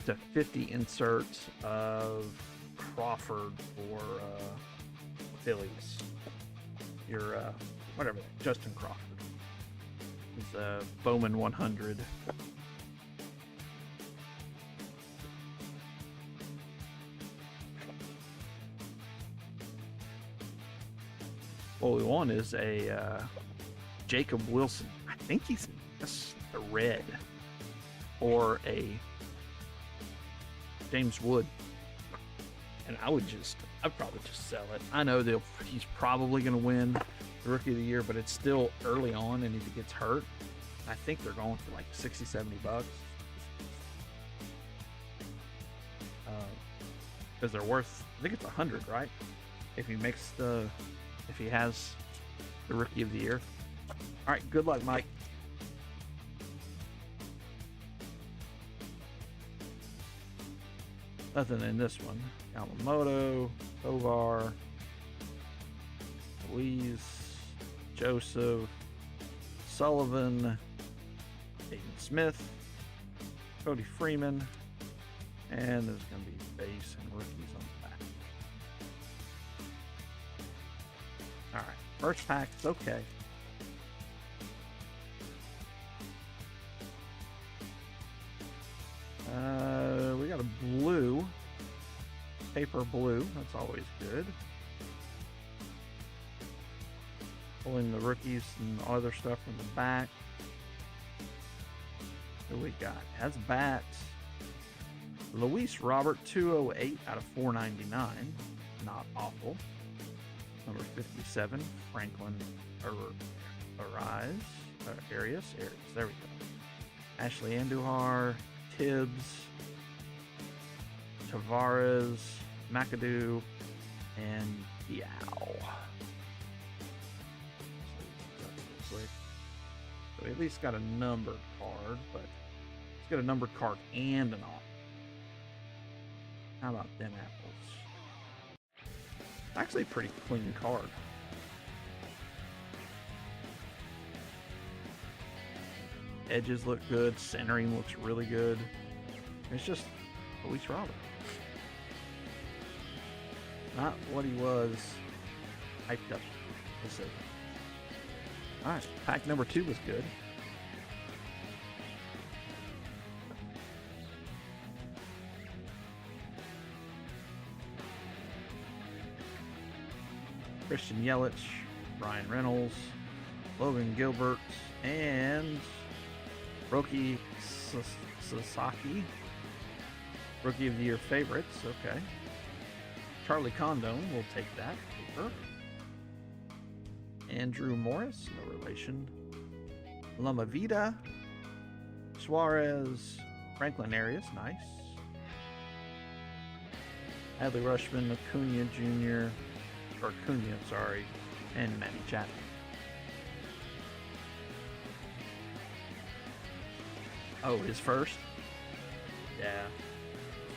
the 50 inserts of Crawford for Phillies. Your whatever, Justin Crawford. He's a Bowman 100. What we want is a Jacob Wilson. I think he's a red, or a James Wood. And I'd probably just sell it. I know he's probably going to win the Rookie of the Year, but it's still early on, and if he gets hurt, I think they're going for like 60, $70. because they're worth, I think it's 100, right? If he has the Rookie of the Year. All right, good luck, Mike. Nothing in this one. Yamamoto, Tovar, Louise, Joseph, Sullivan, Aiden Smith, Cody Freeman, and there's going to be base and rookies on the back. All right, first pack is okay. We got a blue, paper blue. That's always good. Pulling the rookies and other stuff from the back. Who we got? Has bats. Luis Robert, 208 out of 499. Not awful. Number 57, Franklin Arias. There we go. Ashley Andujar, Tibbs, Tavares, McAdoo, and Diao. So we at least got a numbered card, but it's got a numbered card and an auto. How about them apples? Actually a pretty clean card. Edges look good. Centering looks really good. It's just Luis Robert. Not what he was hyped up to say. Alright, pack number 2 was good. Christian Yelich, Brian Reynolds, Logan Gilbert, and Roki Sasaki. Rookie of the Year favorites, okay. Charlie Condon, we'll take that. Paper. Andrew Morris, no relation. Loma Vida, Suarez, Franklin Arias, nice. Adley Rutschman, Acuna Jr., and Manny Chapman. Oh, his first? Yeah.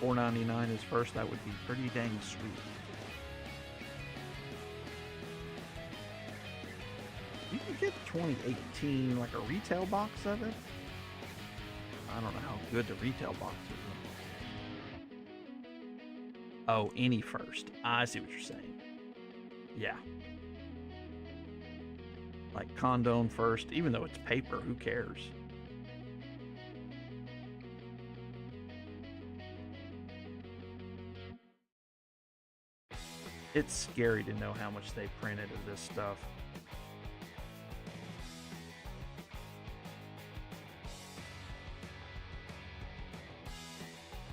$4.99 his first, that would be pretty dang sweet. You can get 2018, like a retail box of it. I don't know how good the retail box is. Oh, any first. I see what you're saying. Yeah. Like Condon first, even though it's paper, who cares? It's scary to know how much they printed of this stuff.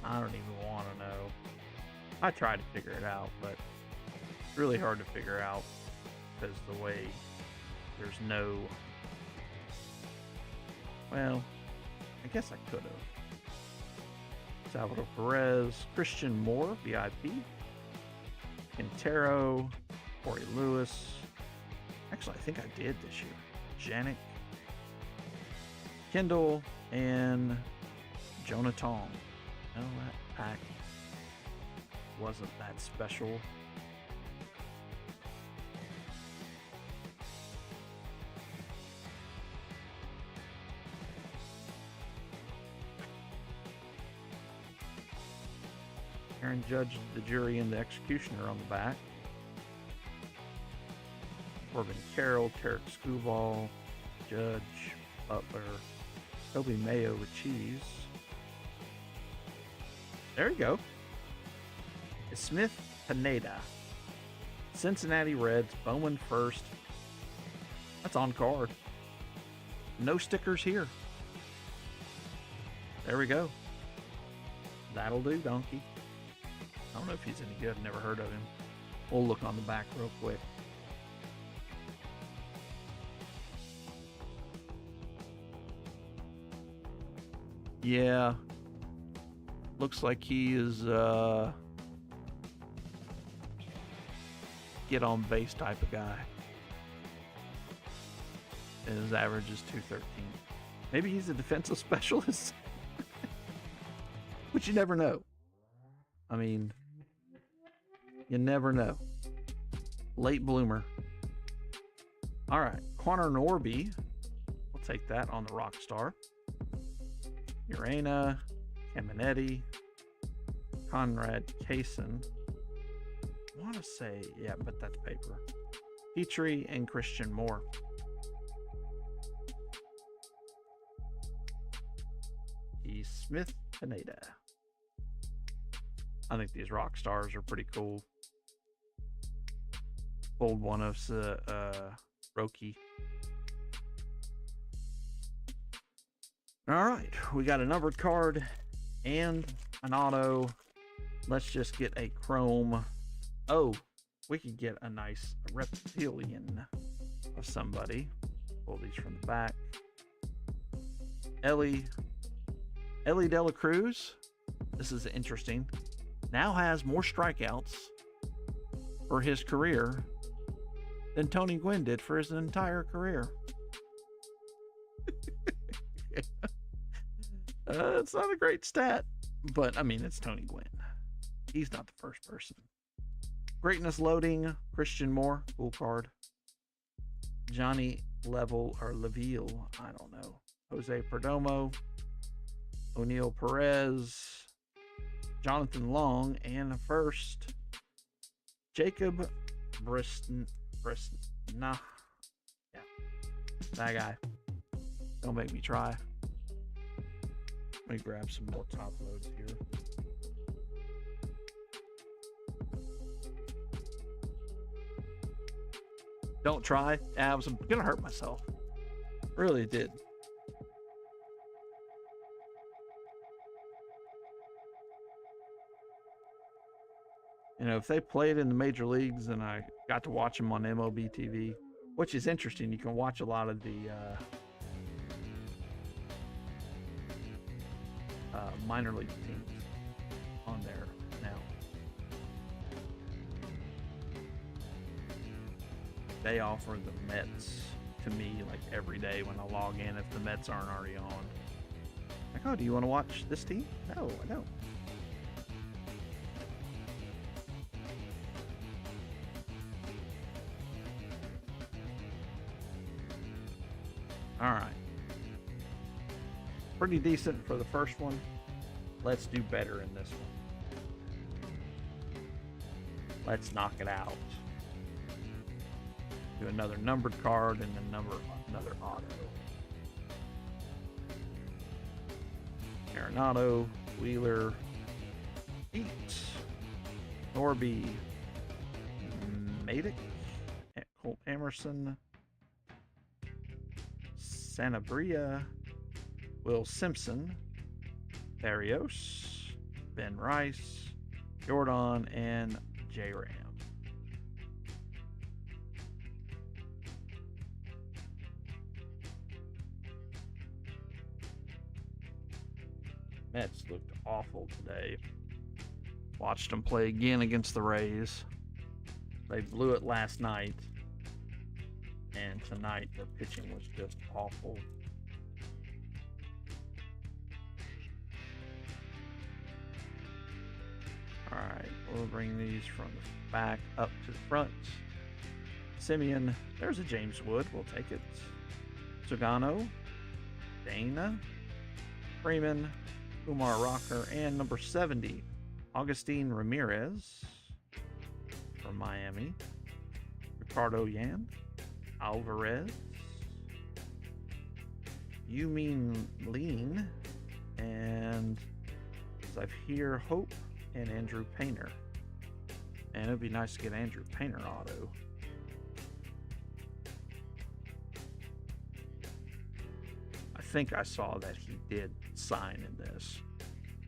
I don't even want to know. I tried to figure it out, but it's really hard to figure out because the way there's no... Well, I guess I could have. Salvador Perez, Christian Moore, VIP. Quintero, Corey Lewis. Actually, I think I did this year. Janik, Kendall, and Jonah Tong. No, that pack wasn't that special. Aaron Judge, the jury, and the executioner on the back. Corbin Carroll, Tarek Skubal, Judge, Butler, Toby Mayo with cheese. There you go. Smith Pineda. Cincinnati Reds, Bowman first. That's on card. No stickers here. There we go. That'll do, donkey. I don't know if he's any good. Never heard of him. We'll look on the back real quick. Yeah. Looks like he is get on base type of guy. And his average is 213. Maybe he's a defensive specialist. But you never know. I mean, you never know. Late bloomer. All right, Connor Norby. We'll take that on the Rockstar. Urena, Caminetti, Conrad Kaysen. I want to say, yeah, but that's paper. Petrie and Christian Moore. E. Smith Pineda. I think these rock stars are pretty cool. Pulled one of Roki. All right, we got a numbered card and an auto. Let's just get a chrome. Oh, we could get a nice reptilian of somebody. Pull these from the back. Ellie Dela Cruz. This is interesting. Now has more strikeouts for his career than Tony Gwynn did for his entire career. It's not a great stat, but I mean, it's Tony Gwynn. He's not the first person. Greatness loading, Christian Moore, cool card. Johnny Leveille, I don't know. Jose Perdomo, O'Neill Perez, Jonathan Long, and first, Jacob Nah. Yeah. That guy. Don't make me try. Let me grab some more top loads here. Don't try. I was gonna hurt myself. Really did. You know, if they played in the major leagues and I got to watch them on MLB TV, which is interesting, you can watch a lot of the minor league teams on there now. They offer the Mets to me like every day when I log in if the Mets aren't already on. Like, oh, do you want to watch this team? No, I don't. All right. Pretty decent for the first one. Let's do better in this one. Let's knock it out. Do another numbered card and then another auto. Arenado, Wheeler, Pete, Norby, Madick, Colt Emerson, Sanabria, Will Simpson, Barrios, Ben Rice, Jordan, and J-Ram. Mets looked awful today. Watched them play again against the Rays. They blew it last night. And tonight, their pitching was just awful. All right, we'll bring these from the back up to the front. Simeon, there's a James Wood. We'll take it. Sugano, Dana, Freeman, Kumar Rocker, and number 70, Augustine Ramirez from Miami. Ricardo Yan, Alvarez, Yumin Lean, and Zafir Hope, and Andrew Painter. And it'd be nice to get Andrew Painter auto. I think I saw that he did sign in this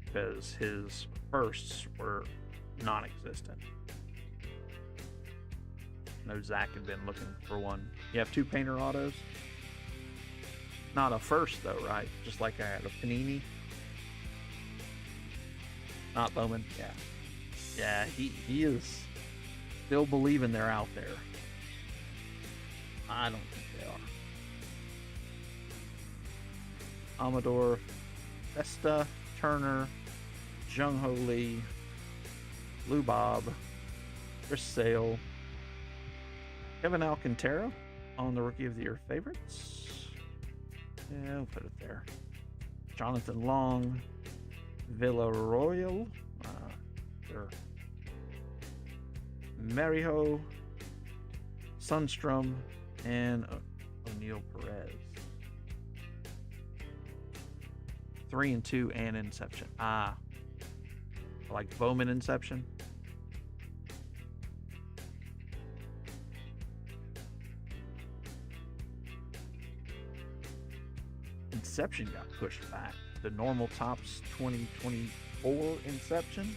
because his firsts were non-existent. I know Zach had been looking for one. You have two Painter autos? Not a first though, right? Just like I had a Panini. Not Bowman, yeah. Yeah, he is still believing they're out there. I don't think they are. Amador, Festa, Turner, Jung Ho Lee, Lou Bob, Chris Sale, Kevin Alcantara on the Rookie of the Year favorites. Yeah, we'll put it there. Jonathan Long, Villarroel, sure. Marijo, Sundstrom, and O'Neal Perez. 3 and 2 and Inception. I like Bowman Inception. Inception got pushed back. The normal Topps 2024 Inception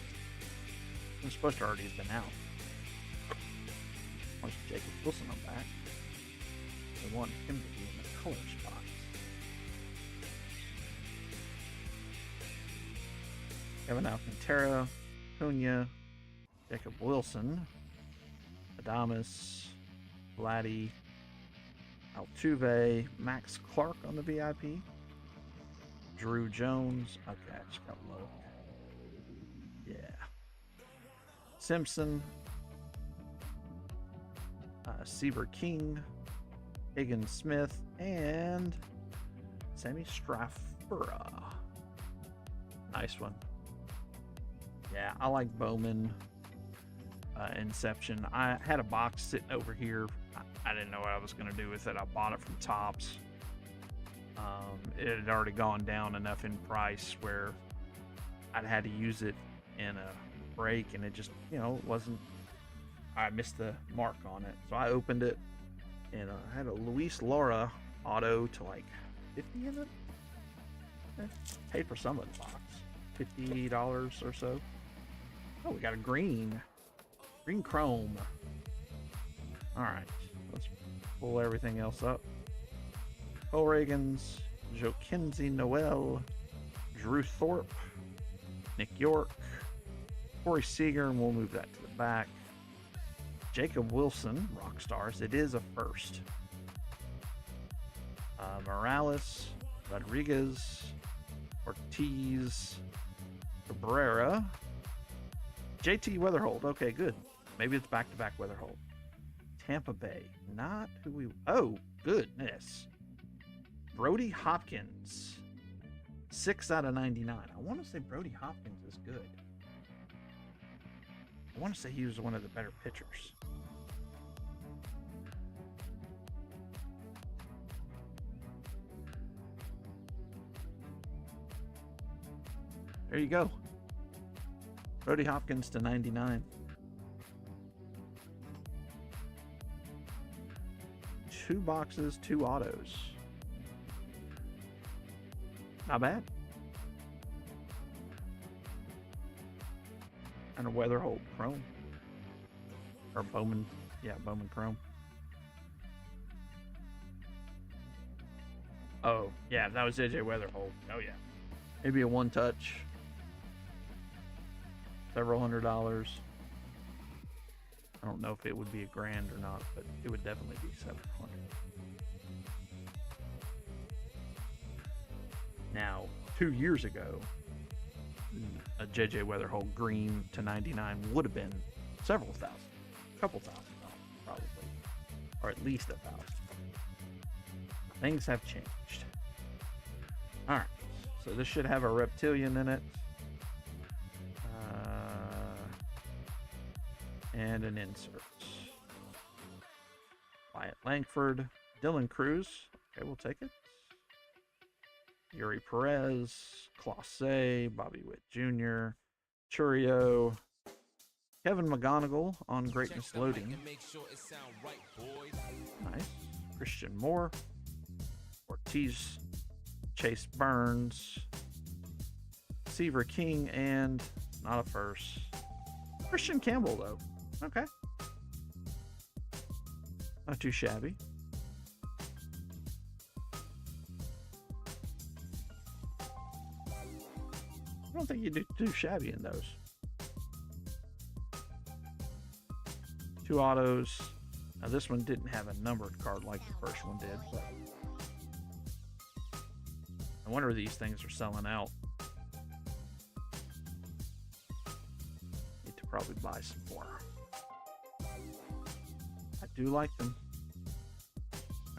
was supposed to already have been out. Once Jacob Wilson on back, they want him to be in the color spots. Kevin Alcantara, Cunha, Jacob Wilson, Adames, Vladdy, Altuve, Max Clark on the VIP, Drew Jones. Okay, I just got low. Yeah. Simpson, Seaver King, Higgins Smith, and Sammy Strafura. Nice one. Yeah, I like Bowman Inception. I had a box sitting over here. I didn't know what I was going to do with it. I bought it from Topps. It had already gone down enough in price where I'd had to use it in a break, and it just, wasn't. I missed the mark on it. So I opened it, and I had a Luis Laura auto to like 50 in it. Paid for some of the box. $50 or so. Oh, we got a green chrome. All right, let's pull everything else up. Cole Reagans, Joe Kinsey, Noel, Drew Thorpe, Nick York, Corey Seager, and we'll move that to the back. Jacob Wilson, Rock Stars. It is a first. Morales, Rodriguez, Ortiz, Cabrera, JT Weatherhold. Okay, good. Maybe it's back-to-back Weatherhold. Tampa Bay. Not who we... Oh, goodness. Brody Hopkins. 6 out of 99. I want to say Brody Hopkins is good. I want to say he was one of the better pitchers. There you go. Brody Hopkins to 99. 2 boxes, 2 autos. Not bad. And a Weatherhold Chrome. Or Bowman. Yeah, Bowman Chrome. Oh, yeah, that was AJ Weatherhold. Oh, yeah. Maybe a one touch. Several $100s. I don't know if it would be $1,000 or not, but it would definitely be $700. Now, 2 years ago, a JJ Weatherhold green to 99 would have been several thousand, a couple $1,000 probably, or at least $1,000. Things have changed. All right, so this should have a reptilian in it. And an insert. Wyatt Langford, Dylan Cruz. Okay, we'll take it. Yuri Perez, Clase, Bobby Witt Jr., Churio, Kevin McGonigal on Greatness Loading. Nice. Christian Moore, Ortiz, Chase Burns, Seaver King, and not a first. Christian Campbell, though. Okay. Not too shabby. I don't think you do too shabby in those. 2 autos. Now this one didn't have a numbered card like the first one did, but I wonder if these things are selling out. Need to probably buy some more. I do like them.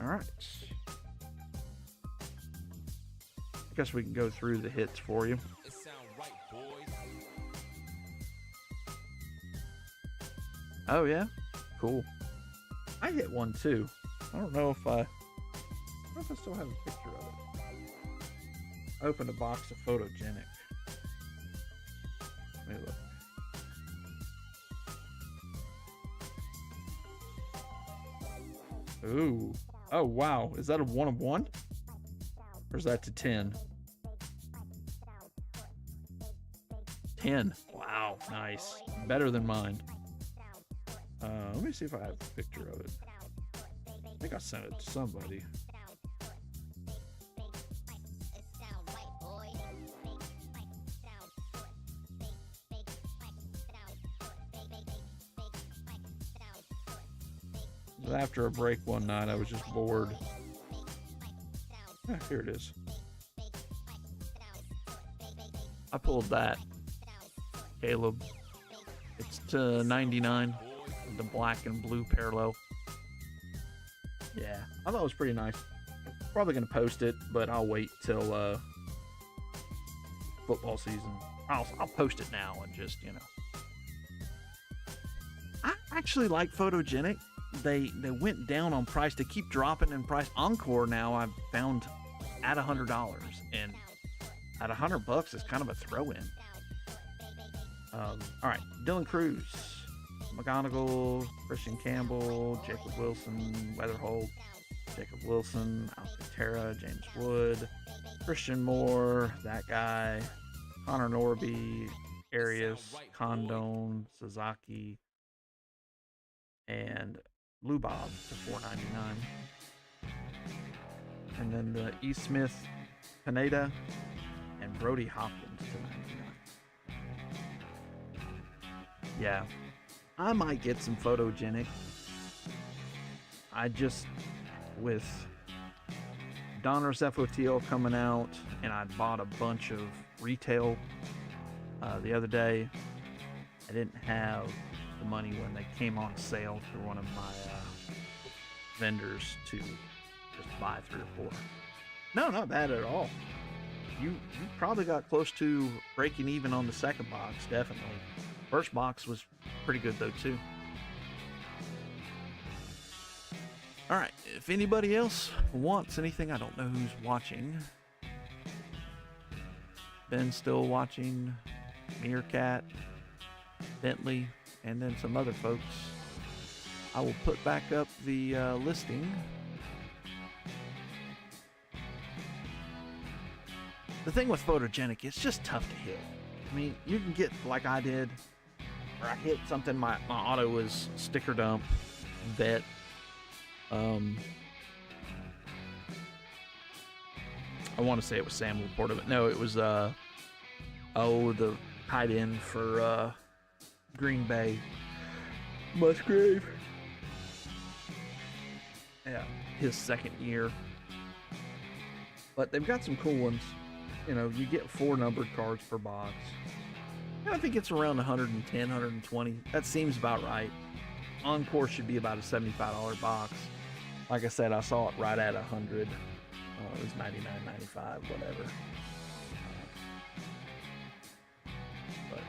All right. I guess we can go through the hits for you. It sound right, boys. Oh yeah, cool. I hit one too. I don't know if I still have a picture of it. I opened a box of Photogenic. Let me look. Ooh. Oh wow. Is that a 1 of 1? Or is that to 10? 10. Wow. Nice. Better than mine. Let me see if I have a picture of it. I think I sent it to somebody. After a break one night, I was just bored. Here it is. I pulled that, Caleb. It's to 99, the black and blue parallel. Yeah, I thought it was pretty nice. Probably gonna post it, but I'll wait till football season. I'll post it now and just, you know. I actually like Photogenic. They went down on price. They keep dropping in price. Encore now I've found at $100, and at $100 it's kind of a throw-in. All right, Dylan Cruz, McGonigal, Christian Campbell, Jacob Wilson, Weatherholt, Jacob Wilson, Alcantara, James Wood, Christian Moore, that guy, Connor Norby, Arias, Condon, Sasaki, and Blue Bob to $4.99. And then the E. Smith, Pineda, and Brody Hopkins to $99. Yeah, I might get some Photogenic. I just, with Donruss FOTL coming out, and I bought a bunch of retail the other day. I didn't have the money when they came on sale through one of my vendors to just buy 3 or 4. No, not bad at all. You probably got close to breaking even on the second box, definitely. First box was pretty good though too. All right, if anybody else wants anything, I don't know who's watching. Ben's still watching, Meerkat, Bentley, and then some other folks. I will put back up the listing. The thing with Photogenic, it's just tough to hit. I mean, you can get like I did, where I hit something, my auto was sticker dump, bet. I want to say it was Sam Laporta, but no, it was the tight end for Green Bay, Musgrave. Yeah, his second year. But they've got some cool ones. You know, you get 4 numbered cards per box. And I think it's around 110, 120. That seems about right. Encore should be about a $75 box. Like I said, I saw it right at 100. It was $99.95, whatever. But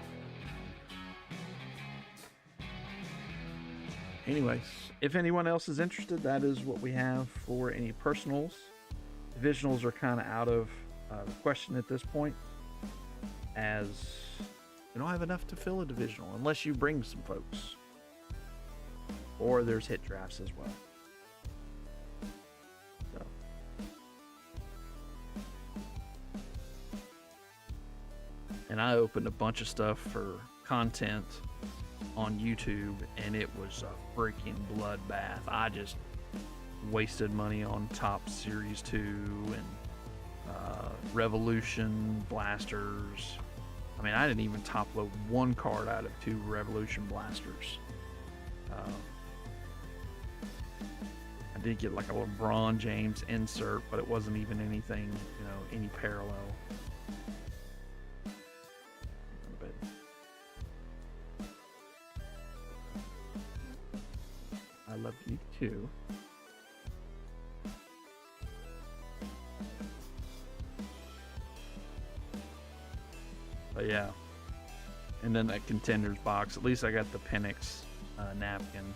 anyways, if anyone else is interested, that is what we have for any personals. Divisionals are kind of out of the question at this point, as we don't have enough to fill a divisional unless you bring some folks. Or there's hit drafts as well. So. And I opened a bunch of stuff for content on YouTube, and it was a freaking bloodbath. I just wasted money on Top Series 2 and Revolution blasters. I mean, I didn't even top load 1 card out of 2 Revolution blasters. I did get like a LeBron James insert, but it wasn't even anything, you know, any parallel. But I love you too. But yeah. And then that contenders box. At least I got the Penix napkin.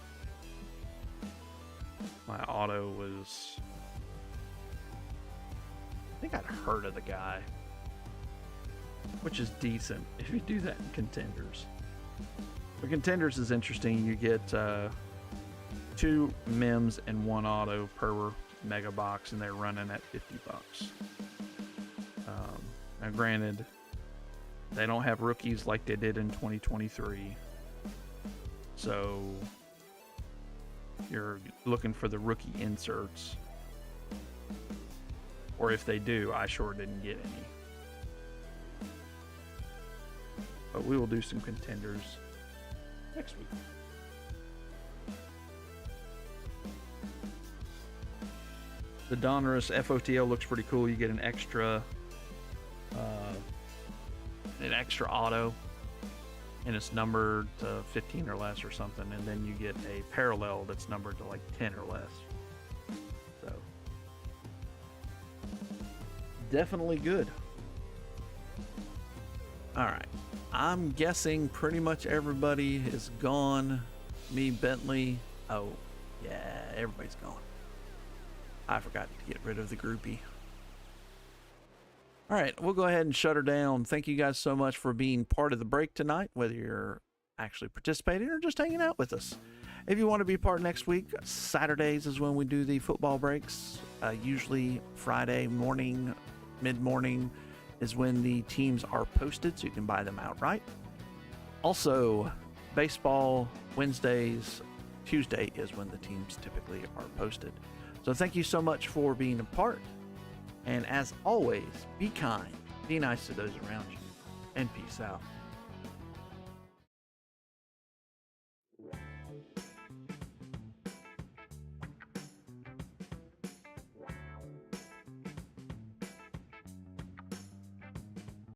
My auto was... I think I'd heard of the guy. Which is decent if you do that in contenders. But contenders is interesting. You get 2 mems and 1 auto per mega box, and they're running at $50. Now granted, they don't have rookies like they did in 2023. So you're looking for the rookie inserts. Or if they do, I sure didn't get any. But we will do some contenders next week. The Donruss FOTL looks pretty cool. You get an extra auto, and it's numbered to 15 or less or something, and then you get a parallel that's numbered to like 10 or less. So definitely good. All right, I'm guessing pretty much everybody is gone. Me, Bentley. Oh yeah, everybody's gone. I forgot to get rid of the groupie. All right, we'll go ahead and shut her down. Thank you guys so much for being part of the break tonight, whether you're actually participating or just hanging out with us. If you want to be part next week, Saturdays is when we do the football breaks. Usually Friday morning, mid-morning is when the teams are posted, so you can buy them outright. Also, baseball Wednesdays, Tuesday is when the teams typically are posted. So thank you so much for being a part. And as always, be kind, be nice to those around you, and peace out.